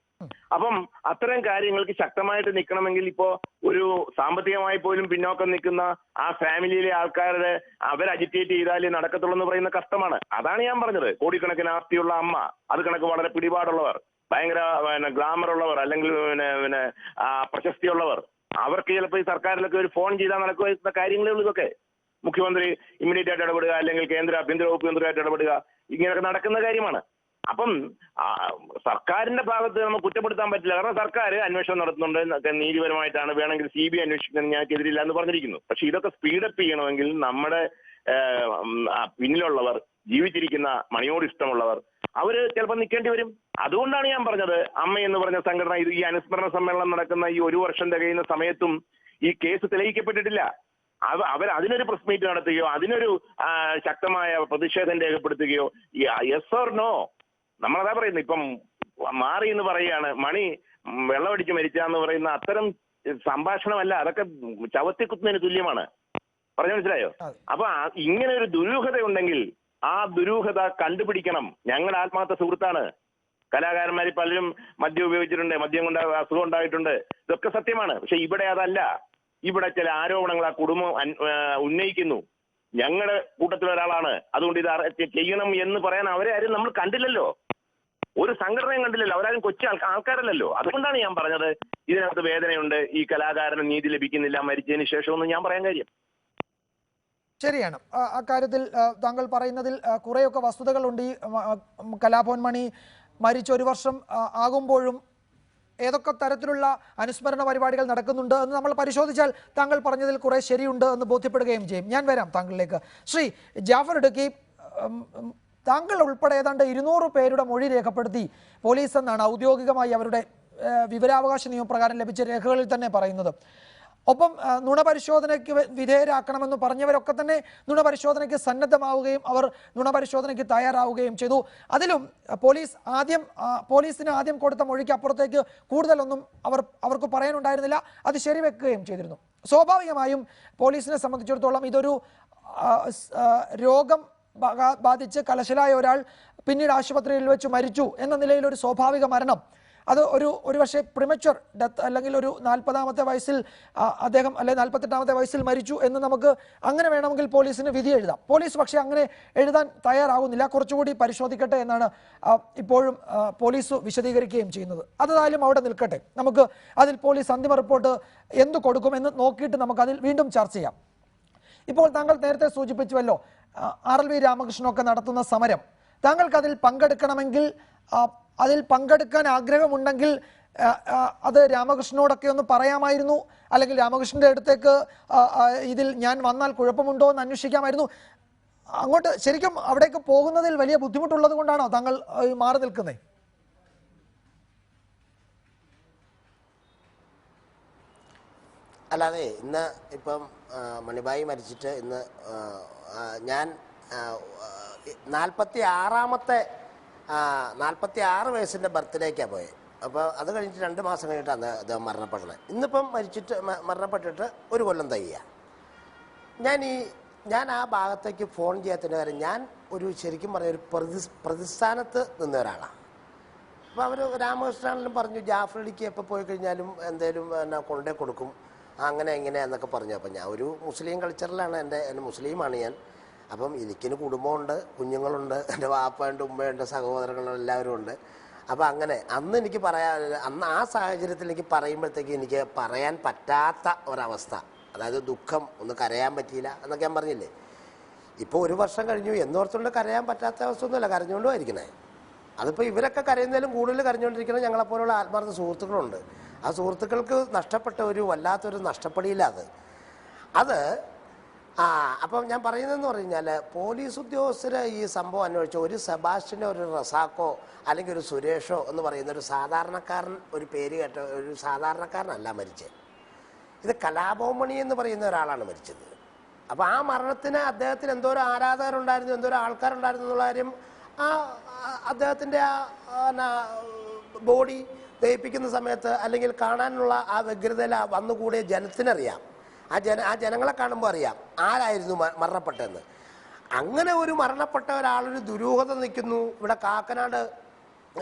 Speaker 9: അപ്പം അത്തരം കാര്യങ്ങൾക്ക് ശക്തമായിട്ട് നിൽക്കണമെങ്കിൽ ഇപ്പോ ഒരു സാമ്പത്തികമായി പോലും പിന്നോക്കം നിൽക്കുന്ന ആ ഫാമിലിയിലെ ആൾക്കാരുടെ അവർ അജിറ്റേറ്റ് ചെയ്താലേ നടക്കത്തുള്ളൂ എന്ന് പറയുന്ന കഷ്ടമാണ്. അതാണ് ഞാൻ പറഞ്ഞത്. കോടിക്കണക്കിന് ആസ്തിയുള്ള അമ്മ, അത് കണക്ക് വളരെ പിടിപാടുള്ളവർ, ഭയങ്കര ഗ്ലാമർ ഉള്ളവർ, അല്ലെങ്കിൽ പ്രശസ്തിയുള്ളവർ, അവർക്ക് ചിലപ്പോൾ ഈ സർക്കാരിലൊക്കെ ഒരു ഫോൺ ചെയ്താൽ നടക്കുന്ന കാര്യങ്ങളേ ഉള്ളൂ ഇതൊക്കെ. മുഖ്യമന്ത്രി ഇമ്മീഡിയറ്റ് ആയിട്ട് ഇടപെടുക, അല്ലെങ്കിൽ കേന്ദ്ര ആഭ്യന്തര വകുപ്പ് മന്ത്രിയായിട്ട് ഇടപെടുക, ഇങ്ങനെയൊക്കെ നടക്കുന്ന കാര്യമാണ്. അപ്പം സർക്കാരിന്റെ ഭാഗത്ത് നമുക്ക് കുറ്റപ്പെടുത്താൻ പറ്റില്ല. കാരണം സർക്കാർ അന്വേഷണം നടത്തുന്നുണ്ട്, നീതിപരമായിട്ടാണ്, വേണമെങ്കിൽ CBI അന്വേഷിക്കുന്നത് ഞങ്ങൾക്കെതിരില്ല എന്ന് പറഞ്ഞിരിക്കുന്നു. പക്ഷെ ഇതൊക്കെ സ്പീഡപ്പ് ചെയ്യണമെങ്കിൽ നമ്മുടെ പിന്നിലുള്ളവർ, ജീവിച്ചിരിക്കുന്ന മണിയോട് ഇഷ്ടമുള്ളവർ, അവര് ചിലപ്പോൾ നിൽക്കേണ്ടി വരും. അതുകൊണ്ടാണ് ഞാൻ പറഞ്ഞത് അമ്മ എന്ന് പറഞ്ഞ സംഘടന ഈ അനുസ്മരണ സമ്മേളനം നടക്കുന്ന ഈ 1 വർഷം തികയുന്ന സമയത്തും ഈ കേസ് തെളിയിക്കപ്പെട്ടിട്ടില്ല. അവർ അതിനൊരു പ്രസ് മീറ്റ് നടത്തുകയോ അതിനൊരു ശക്തമായ പ്രതിഷേധം രേഖപ്പെടുത്തുകയോ യെസ് ഓർ നോ, നമ്മളതാ പറയുന്നത്. ഇപ്പം മാറി എന്ന് പറയുകയാണ്, മണി വെള്ളമടിച്ച് മരിച്ചാന്ന് പറയുന്ന അത്തരം സംഭാഷണമല്ല, അതൊക്കെ ചവത്തിക്കുത്തുന്നതിന് തുല്യമാണ്. പറഞ്ഞു മനസ്സിലായോ? അപ്പൊ ഇങ്ങനെ ഒരു ദുരൂഹത ഉണ്ടെങ്കിൽ ആ ദുരൂഹത കണ്ടുപിടിക്കണം. ഞങ്ങളുടെ ആത്മാർത്ഥ സുഹൃത്താണ്. കലാകാരന്മാർ പലരും മദ്യം ഉപയോഗിച്ചിട്ടുണ്ട്, മദ്യം കൊണ്ട് അസുഖം ഉണ്ടായിട്ടുണ്ട്, ഇതൊക്കെ സത്യമാണ്. പക്ഷെ ഇവിടെ അതല്ല. ഇവിടെ ചില ആരോപണങ്ങൾ ആ കുടുംബം ഉന്നയിക്കുന്നു. ഞങ്ങളുടെ കൂട്ടത്തിൽ ഒരാളാണ്, അതുകൊണ്ട് ഇത് ചെയ്യണം എന്ന് പറയാൻ അവരെ ആരും നമ്മൾ കണ്ടില്ലല്ലോ, ഒരു സംഘടനയും കണ്ടില്ലല്ലോ, അവരാരും കൊച്ചു ആൾക്കാരല്ലല്ലോ. അതുകൊണ്ടാണ് ഞാൻ പറഞ്ഞത് ഇതിനകത്ത് വേദനയുണ്ട്, ഈ കലാകാരന് നീതി ലഭിക്കുന്നില്ല മരിച്ചതിന് ശേഷമൊന്നും ഞാൻ പറയാൻ കാര്യം.
Speaker 1: ശരിയാണ്. അക്കാര്യത്തിൽ താങ്കൾ പറയുന്നതിൽ കുറേയൊക്കെ വസ്തുതകളുണ്ട്. ഈ കലാഭവൻ മണി മരിച്ച 1 വർഷം ആകുമ്പോഴും ഏതൊക്കെ തരത്തിലുള്ള അനുസ്മരണ പരിപാടികൾ നടക്കുന്നുണ്ട് എന്ന് നമ്മൾ പരിശോധിച്ചാൽ താങ്കൾ പറഞ്ഞതിൽ കുറേ ശരിയുണ്ട് എന്ന് ബോധ്യപ്പെടുകയും ചെയ്യും. ഞാൻ വരാം താങ്കളിലേക്ക്. ശ്രീ ജാഫർ ഇടുക്കി, താങ്കൾ ഉൾപ്പെടെ ഏതാണ്ട് 200 പേരുടെ മൊഴി രേഖപ്പെടുത്തി പോലീസ് എന്നാണ് ഔദ്യോഗികമായി അവരുടെ വിവരാവകാശ നിയമപ്രകാരം ലഭിച്ച രേഖകളിൽ തന്നെ പറയുന്നത്. ഒപ്പം നുണപരിശോധനയ്ക്ക് വിധേയരാക്കണമെന്ന് പറഞ്ഞവരൊക്കെ തന്നെ നുണപരിശോധനയ്ക്ക് സന്നദ്ധമാവുകയും അവർ നുണപരിശോധനയ്ക്ക് തയ്യാറാവുകയും ചെയ്തു. അതിലും പോലീസിന് ആദ്യം കൊടുത്ത മൊഴിക്ക് അപ്പുറത്തേക്ക് കൂടുതലൊന്നും അവർക്ക് പറയാനുണ്ടായിരുന്നില്ല. അത് ശരിവെക്കുകയും ചെയ്തിരുന്നു. സ്വാഭാവികമായും പോലീസിനെ സംബന്ധിച്ചിടത്തോളം ഇതൊരു രോഗം ബാധിച്ച് കലശലായ ഒരാൾ പിന്നീട് ആശുപത്രിയിൽ വെച്ച് മരിച്ചു എന്ന നിലയിൽ ഒരു സ്വാഭാവിക മരണം, അത് ഒരു പക്ഷേ പ്രിമച്വർ ഡെത്ത്, അല്ലെങ്കിൽ ഒരു 40ാമത്തെ വയസ്സിൽ അദ്ദേഹം അല്ലെങ്കിൽ 48ാമത്തെ വയസ്സിൽ മരിച്ചു എന്ന് നമുക്ക് അങ്ങനെ വേണമെങ്കിൽ പോലീസിന് വിധി എഴുതാം. പോലീസ് പക്ഷേ അങ്ങനെ എഴുതാൻ തയ്യാറാകുന്നില്ല. കുറച്ചുകൂടി പരിശോധിക്കട്ടെ എന്നാണ് ഇപ്പോഴും പോലീസ് വിശദീകരിക്കുകയും ചെയ്യുന്നത്. അതായാലും അവിടെ നിൽക്കട്ടെ. നമുക്ക് അതിൽ പോലീസ് അന്തിമ റിപ്പോർട്ട് എന്ത് കൊടുക്കുമെന്ന് നോക്കിയിട്ട് നമുക്ക് അതിൽ വീണ്ടും ചർച്ച ചെയ്യാം. ഇപ്പോൾ താങ്കൾ നേരത്തെ സൂചിപ്പിച്ചുവല്ലോ RLV രാമകൃഷ്ണനൊക്കെ നടത്തുന്ന സമരം, താങ്കൾക്ക് അതിൽ പങ്കെടുക്കണമെങ്കിൽ, അതിൽ പങ്കെടുക്കാൻ ആഗ്രഹമുണ്ടെങ്കിൽ അത് രാമകൃഷ്ണനോടൊക്കെ ഒന്ന് പറയാമായിരുന്നു, അല്ലെങ്കിൽ രാമകൃഷ്ണന്റെ അടുത്തേക്ക് ഇതിൽ ഞാൻ വന്നാൽ കുഴപ്പമുണ്ടോ എന്ന് അന്വേഷിക്കാമായിരുന്നു. അങ്ങോട്ട് ശരിക്കും അവിടേക്ക് പോകുന്നതിൽ വലിയ ബുദ്ധിമുട്ടുള്ളത് കൊണ്ടാണോ താങ്കൾ മാറി നിൽക്കുന്നത്?
Speaker 8: അല്ലാതെ ഇന്ന് ഇപ്പം മണിബായി മരിച്ചിട്ട് ഇന്ന് ഞാൻ 46 വയസ്സിൻ്റെ ബർത്ത്ഡേക്കാണ് പോയത്. അപ്പോൾ അത് കഴിഞ്ഞിട്ട് 2 മാസം കഴിഞ്ഞിട്ടാണ് അദ്ദേഹം മരണപ്പെടുന്നത്. ഇന്നിപ്പം മരണപ്പെട്ടിട്ട് 1 കൊല്ലം തികയുക. ഞാൻ ആ ഭാഗത്തേക്ക് ഫോൺ ചെയ്യാത്തതിൻ്റെ കാര്യം, ഞാൻ ശരിക്കും പറഞ്ഞ ഒരു പ്രതിസ്ഥാനത്ത് നിന്ന ഒരാളാണ്. അപ്പോൾ അവർ രാമകൃഷ്ണനും പറഞ്ഞു ജാഫർ അലിക്ക് എപ്പോൾ പോയി കഴിഞ്ഞാലും എന്തേലും കൊണ്ടേ കൊടുക്കും, അങ്ങനെ ഇങ്ങനെ എന്നൊക്കെ പറഞ്ഞു. അപ്പം ഞാൻ ഒരു മുസ്ലിം കൾച്ചറിലാണ്, എൻ്റെ മുസ്ലിമാണ് ഞാൻ. അപ്പം എനിക്കിന് കുടുംബമുണ്ട്, കുഞ്ഞുങ്ങളുണ്ട്, എൻ്റെ വാപ്പയുണ്ട്, ഉമ്മയുണ്ട്, സഹോദരങ്ങളുണ്ട്, എല്ലാവരും ഉണ്ട്. അപ്പം അങ്ങനെ അന്ന് എനിക്ക് അന്ന് ആ സാഹചര്യത്തിൽ എനിക്ക് പറയുമ്പോഴത്തേക്ക് എനിക്ക് പറയാൻ പറ്റാത്ത ഒരവസ്ഥ, അതായത് ദുഃഖം, ഒന്ന് കരയാൻ പറ്റിയില്ല എന്നൊക്കെ ഞാൻ പറഞ്ഞില്ലേ. ഇപ്പോൾ 1 വർഷം കഴിഞ്ഞു എന്നോർത്തുകൊണ്ട് കരയാൻ പറ്റാത്ത അവസ്ഥ ഒന്നുമില്ല, കരഞ്ഞുകൊണ്ടും ആയിരിക്കണേ. അതിപ്പോൾ ഇവരൊക്കെ കരയുന്നതിലും കൂടുതൽ കരഞ്ഞുകൊണ്ടിരിക്കുന്ന ഞങ്ങളെപ്പോലുള്ള ആത്മാർത്ഥ സുഹൃത്തുക്കളുണ്ട്. ആ സുഹൃത്തുക്കൾക്ക് നഷ്ടപ്പെട്ട വല്ലാത്തൊരു നഷ്ടപ്പെടിയില്ല അത്. അപ്പം ഞാൻ പറയുന്നതെന്ന് പറഞ്ഞു കഴിഞ്ഞാൽ, പോലീസ് ഉദ്യോഗസ്ഥർ ഈ സംഭവം അന്വേഷിച്ച ഒരു സെബാസ്റ്റ്യനോ ഒരു റസാക്കോ അല്ലെങ്കിൽ ഒരു സുരേഷോ എന്ന് പറയുന്ന ഒരു സാധാരണക്കാരൻ, ഒരു പേര് കേട്ട ഒരു സാധാരണക്കാരനല്ല മരിച്ചത്. ഇത് കലാഭവമണി എന്ന് പറയുന്ന ഒരാളാണ് മരിച്ചത്. അപ്പോൾ ആ മരണത്തിന് അദ്ദേഹത്തിന് എന്തോരം ആരാധകരുണ്ടായിരുന്നു, എന്തോരം ആൾക്കാരുണ്ടായിരുന്നു എന്നുള്ള കാര്യം അദ്ദേഹത്തിൻ്റെ ബോഡി ദഹിപ്പിക്കുന്ന സമയത്ത് അല്ലെങ്കിൽ കാണാനുള്ള ആ വ്യഗ്രതയിൽ വന്നുകൂടിയ ജനത്തിനറിയാം. ആ ജനങ്ങളെ കാണുമ്പോൾ അറിയാം ആരായിരുന്നു മരണപ്പെട്ടതെന്ന്. അങ്ങനെ ഒരു മരണപ്പെട്ട ഒരാളൊരു ദുരൂഹത നിൽക്കുന്നു. ഇവിടെ കാക്കനാട്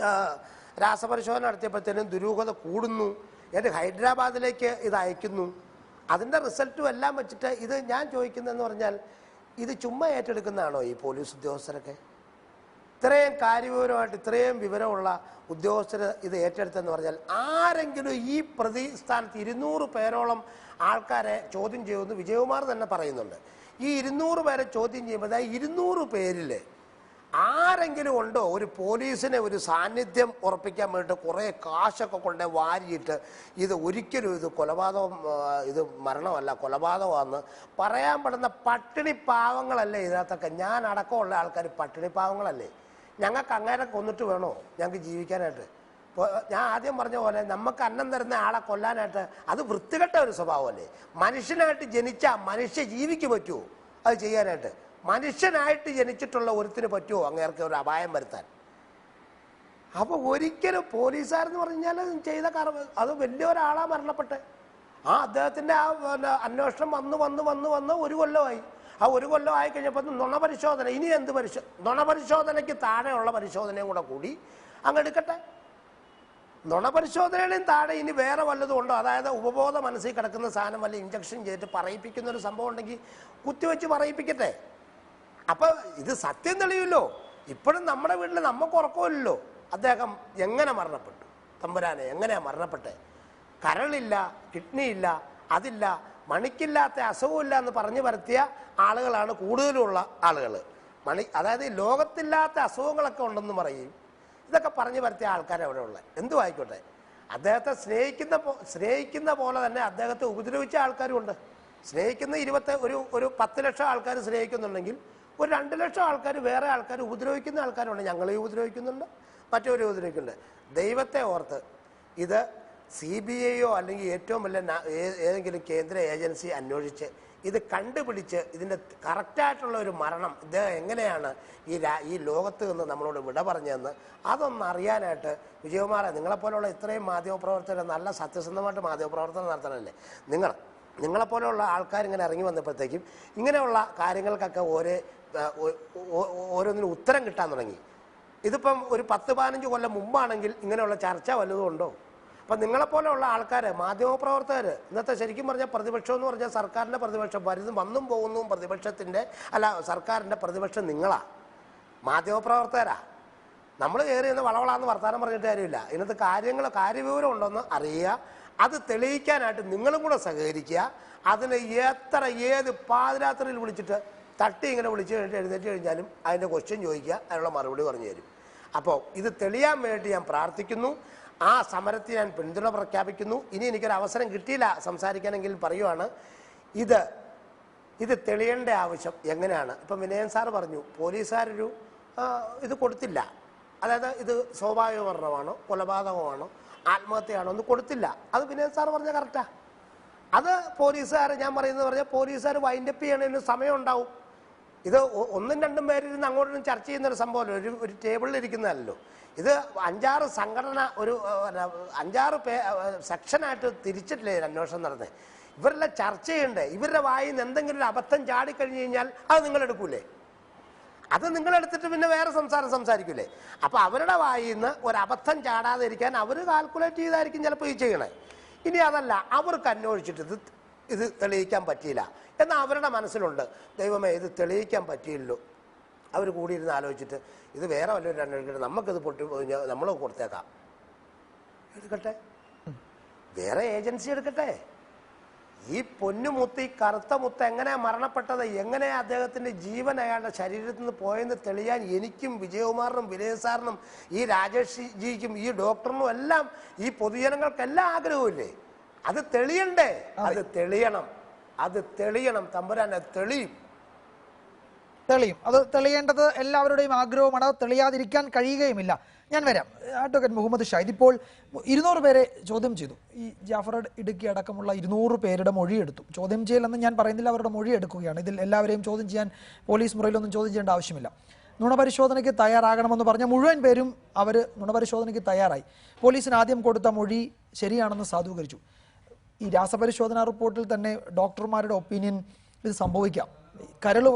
Speaker 8: രാസപരിശോധന നടത്തിയപ്പോഴത്തേനും ദുരൂഹത കൂടുന്നു. എന്നിട്ട് ഹൈദരാബാദിലേക്ക് ഇത് അയക്കുന്നു. അതിൻ്റെ റിസൾട്ടും എല്ലാം വെച്ചിട്ട് ഇത് ഞാൻ ചോദിക്കുന്നതെന്ന് പറഞ്ഞാൽ, ഇത് ചുമ്മാ ഏറ്റെടുക്കുന്നതാണോ ഈ പോലീസ് ഉദ്യോഗസ്ഥരൊക്കെ? ഇത്രയും കാര്യവിവരമായിട്ട് ഇത്രയും വിവരമുള്ള ഉദ്യോഗസ്ഥർ ഇത് ഏറ്റെടുത്തെന്ന് പറഞ്ഞാൽ, ആരെങ്കിലും ഈ പ്രതിസ്ഥാനത്ത് 200 പേരോളം ആൾക്കാരെ ചോദ്യം ചെയ്യുമെന്ന് വിജയകുമാർ തന്നെ പറയുന്നുണ്ട്. ഈ 200 പേരെ ചോദ്യം ചെയ്യുമ്പോൾ 200 പേരിൽ ആരെങ്കിലും ഉണ്ടോ ഒരു പോലീസിനെ ഒരു സാന്നിധ്യം ഉറപ്പിക്കാൻ വേണ്ടിയിട്ട് കുറേ കാശൊക്കെ കൊണ്ട് വാരിയിട്ട് ഇത് ഒരിക്കലും ഇത് കൊലപാതകം, ഇത് മരണമല്ല കൊലപാതകമാണെന്ന് പറയാൻ പെടുന്ന പട്ടിണി പാവങ്ങളല്ലേ ഇതിനകത്തൊക്കെ? ഞാൻ അടക്കമുള്ള ആൾക്കാർ പട്ടിണി പാവങ്ങളല്ലേ? ഞങ്ങൾക്ക് അങ്ങനെ കൊന്നിട്ട് വേണോ ഞങ്ങൾക്ക് ജീവിക്കാനായിട്ട്? ഞാൻ ആദ്യം പറഞ്ഞ പോലെ നമുക്ക് അന്നം തരുന്ന ആളെ കൊല്ലാനായിട്ട് അത് വൃത്തികെട്ട ഒരു സ്വഭാവമല്ലേ? മനുഷ്യനായിട്ട് ജനിച്ചാൽ മനുഷ്യ ജീവിക്ക് പറ്റുമോ അത് ചെയ്യാനായിട്ട്? മനുഷ്യനായിട്ട് ജനിച്ചിട്ടുള്ള ഒരുത്തിന് പറ്റുമോ അങ്ങേർക്ക് ഒരു അപായം വരുത്താൻ? അപ്പോൾ ഒരിക്കലും പോലീസുകാരെന്ന് പറഞ്ഞാൽ ചെയ്ത അത് വലിയൊരാളാ മരണപ്പെട്ടെ. അദ്ദേഹത്തിൻ്റെ അന്വേഷണം വന്ന് 1 കൊല്ലമായി. ആ 1 കൊല്ലം ആയി കഴിഞ്ഞപ്പോൾ നുണപരിശോധന, ഇനി എന്ത് നുണപരിശോധനയ്ക്ക് താഴെയുള്ള പരിശോധനയും കൂടി അങ്ങ് എടുക്കട്ടെ. നുണപരിശോധനയുടെയും താഴെ ഇനി വേറെ വല്ലതും ഉണ്ടോ? അതായത് ഉപബോധ മനസ്സിൽ കിടക്കുന്ന സാധനം വല്ല ഇഞ്ചക്ഷൻ ചെയ്തിട്ട് പറയിപ്പിക്കുന്ന ഒരു സംഭവം ഉണ്ടെങ്കിൽ കുത്തിവെച്ച് പറയിപ്പിക്കട്ടെ. അപ്പം ഇത് സത്യം തെളിയുമല്ലോ. ഇപ്പോഴും നമ്മുടെ വീട്ടിൽ നമുക്ക് ഉറക്കമില്ലല്ലോ അദ്ദേഹം എങ്ങനെ മരണപ്പെട്ടു, തമ്പുരാനെ എങ്ങനെയാ മരണപ്പെട്ടെ? കരളില്ല, കിഡ്നി ഇല്ല, അതില്ല, മണിക്കില്ലാത്ത അസുഖമില്ല എന്ന് പറഞ്ഞു വരുത്തിയ ആളുകളാണ് കൂടുതലുള്ള ആളുകൾ. അതായത് ലോകത്തില്ലാത്ത അസുഖങ്ങളൊക്കെ ഉണ്ടെന്ന് പറയും. ഇതൊക്കെ പറഞ്ഞു വരുത്തിയ ആൾക്കാർ അവിടെ ഉള്ളത്. എന്തും ആയിക്കോട്ടെ, അദ്ദേഹത്തെ സ്നേഹിക്കുന്ന പോലെ തന്നെ അദ്ദേഹത്തെ ഉപദ്രവിച്ച ആൾക്കാരുമുണ്ട്. സ്നേഹിക്കുന്ന 10 ലക്ഷം ആൾക്കാർ സ്നേഹിക്കുന്നുണ്ടെങ്കിൽ 2 ലക്ഷം ആൾക്കാർ വേറെ ആൾക്കാർ ഉപദ്രവിക്കുന്ന ആൾക്കാരുണ്ട്. ഞങ്ങളെ ഉപദ്രവിക്കുന്നുണ്ട്, മറ്റവരെ ഉപദ്രവിക്കുന്നുണ്ട്. ദൈവത്തെ ഓർത്ത് ഇത് CBIയോ അല്ലെങ്കിൽ ഏറ്റവും വലിയ ഏതെങ്കിലും കേന്ദ്ര ഏജൻസി അന്വേഷിച്ച് ഇത് കണ്ടുപിടിച്ച് ഇതിൻ്റെ കറക്റ്റായിട്ടുള്ള ഒരു മരണം ഇദ്ദേഹം എങ്ങനെയാണ് ഈ ലോകത്ത് നിന്ന് നമ്മളോട് വിട പറഞ്ഞതെന്ന് അതൊന്നറിയാനായിട്ട് വിജയകുമാറെ, നിങ്ങളെപ്പോലുള്ള ഇത്രയും മാധ്യമപ്രവർത്തകർ, നല്ല സത്യസന്ധമായിട്ട് മാധ്യമപ്രവർത്തനം നടത്തണമല്ലേ നിങ്ങളെപ്പോലെയുള്ള ആൾക്കാർ ഇങ്ങനെ ഇറങ്ങി വന്നപ്പോഴത്തേക്കും ഇങ്ങനെയുള്ള കാര്യങ്ങൾക്കൊക്കെ ഓരോന്നിനും ഉത്തരം കിട്ടാൻ തുടങ്ങി. ഇതിപ്പം ഒരു 10-15 കൊല്ലം മുമ്പാണെങ്കിൽ ഇങ്ങനെയുള്ള ചർച്ച വല്ലതും ഉണ്ടോ? അപ്പം നിങ്ങളെപ്പോലെയുള്ള ആൾക്കാർ, മാധ്യമപ്രവർത്തകർ, ഇന്നത്തെ ശരിക്കും പറഞ്ഞാൽ പ്രതിപക്ഷം എന്ന് പറഞ്ഞാൽ സർക്കാരിൻ്റെ പ്രതിപക്ഷം, വന്നും പോകുന്നതും പ്രതിപക്ഷത്തിൻ്റെ സർക്കാരിൻ്റെ പ്രതിപക്ഷം നിങ്ങളാ, മാധ്യമപ്രവർത്തകരാ. നമ്മൾ കയറി എന്ന് വളവളാന്ന് വർത്താനം പറഞ്ഞിട്ട് കാര്യമില്ല. ഇതിനകത്ത് കാര്യവിവരം ഉണ്ടെന്ന് അറിയുക, അത് തെളിയിക്കാനായിട്ട് നിങ്ങളും കൂടെ സഹകരിക്കുക. അതിന് ഏത് പാതിരാത്രിയിൽ വിളിച്ചിട്ട് തട്ടി ഇങ്ങനെ വിളിച്ച് കഴിഞ്ഞിട്ട് എഴുന്നേറ്റ് കഴിഞ്ഞാലും അതിൻ്റെ ക്വസ്റ്റ്യൻ ചോദിക്കുക, അതിനുള്ള മറുപടി പറഞ്ഞു തരും. അപ്പോൾ ഇത് തെളിയാൻ വേണ്ടി ഞാൻ പ്രാർത്ഥിക്കുന്നു. ആ സമരത്തിൽ ഞാൻ പിന്തുണ പ്രഖ്യാപിക്കുന്നു. ഇനി എനിക്കൊരു അവസരം കിട്ടിയില്ല സംസാരിക്കാനെങ്കിൽ പറയുവാണ്, ഇത് തെളിയേണ്ട ആവശ്യം എങ്ങനെയാണ്? ഇപ്പം വിനയൻ സാറ് പറഞ്ഞു പോലീസുകാരൊരു ഇത് കൊടുത്തില്ല, അതായത് ഇത് സ്വാഭാവിക മരണമാണോ കൊലപാതകമാണോ ആത്മഹത്യയാണോ എന്ന് കൊടുത്തില്ല. അത് വിനയൻ സാറ് പറഞ്ഞാൽ കറക്റ്റാ. അത് പോലീസുകാർ, ഞാൻ പറയുന്നത് പറഞ്ഞാൽ പോലീസുകാർ വൈൻഡപ്പ് ചെയ്യണതിന് സമയം ഉണ്ടാവും. ഇത് ഒന്നും രണ്ടും പേരിരുന്ന് അങ്ങോട്ടും ചർച്ച ചെയ്യുന്നൊരു സംഭവമല്ലോ, ഒരു ടേബിളിൽ ഇരിക്കുന്നതല്ലോ. ഇത് 5-6 സംഘടന, ഒരു 5-6 സെക്ഷനായിട്ട് തിരിച്ചിട്ടില്ലേ അന്വേഷണം നടന്നത്. ഇവരെല്ലാം ചർച്ച ചെയ്യണ്ടേ? ഇവരുടെ വായിൽ നിന്ന് എന്തെങ്കിലും ഒരു അബദ്ധം ചാടിക്കഴിഞ്ഞ് കഴിഞ്ഞാൽ അത് നിങ്ങളെടുക്കൂലേ? അത് നിങ്ങളെടുത്തിട്ട് പിന്നെ വേറെ സംസാരിക്കൂലേ? അപ്പം അവരുടെ വായിൽ നിന്ന് ഒരു അബദ്ധം ചാടാതെ ഇരിക്കാൻ അവർ കാൽക്കുലേറ്റ് ചെയ്തായിരിക്കും ചിലപ്പോൾ ഈ ചെയ്യണേ. ഇനി അതല്ല, അവർക്ക് അന്വേഷിച്ചിട്ട് ഇത് തെളിയിക്കാൻ പറ്റിയില്ല എന്നാൽ അവരുടെ മനസ്സിലുണ്ട്, ദൈവമേ ഇത് തെളിയിക്കാൻ പറ്റിയില്ലല്ലോ. അവർ കൂടിയിരുന്ന് ആലോചിച്ചിട്ട് ഇത് വേറെ വല്ലവരും അന്വേഷിക്കട്ടെ, നമുക്കിത് നമ്മൾ കൊടുത്തേക്കാം, എടുക്കട്ടെ, വേറെ ഏജൻസി എടുക്കട്ടെ. ഈ പൊന്നുമുത്ത്, ഈ കറുത്ത മുത്ത് എങ്ങനെയാ മരണപ്പെട്ടത്, എങ്ങനെയാ അദ്ദേഹത്തിന്റെ ജീവൻ അയാളുടെ ശരീരത്തിൽ നിന്ന് പോയെന്ന് തെളിയാൻ എനിക്കും വിജയകുമാറിനും വിനയ് സാറിനും ഈ രാജേഷ് ജിക്കും ഈ ഡോക്ടറിനും എല്ലാം ഈ പൊതുജനങ്ങൾക്കെല്ലാം ആഗ്രഹമില്ലേ? അത് തെളിയണ്ടേ? അത് തെളിയണം തമ്പുരാൻ, അത് തെളിയും.
Speaker 1: അത് തെളിയേണ്ടത് എല്ലാവരുടെയും ആഗ്രഹമാണ്. അത് തെളിയാതിരിക്കാൻ കഴിയുകയുമില്ല. ഞാൻ വരാം. അഡ്വക്കേറ്റ് മുഹമ്മദ് ഷാഹിദ്, ഇപ്പോൾ 200 പേരെ ചോദ്യം ചെയ്തു. ഈ ജാഫർ ഇടുക്കി അടക്കമുള്ള 200 പേരുടെ മൊഴിയെടുത്തു. ചോദ്യം ചെയ്യലെന്ന് ഞാൻ പറയുന്നില്ല, അവരുടെ മൊഴി എടുക്കുകയാണ്. ഇതിൽ എല്ലാവരെയും ചോദ്യം ചെയ്യാൻ പോലീസ് മുറിയിലൊന്നും ചോദ്യം ചെയ്യേണ്ട ആവശ്യമില്ല. നുണപരിശോധനയ്ക്ക് തയ്യാറാകണമെന്ന് പറഞ്ഞ മുഴുവൻ പേരും അവർ നുണപരിശോധനയ്ക്ക് തയ്യാറായി. പോലീസിന് ആദ്യം കൊടുത്ത മൊഴി ശരിയാണെന്ന് സാധൂകരിച്ചു. ഈ രാസപരിശോധനാ റിപ്പോർട്ടിൽ തന്നെ ഡോക്ടർമാരുടെ ഒപ്പീനിയൻ ഇത് സംഭവിക്കാം. കരൾ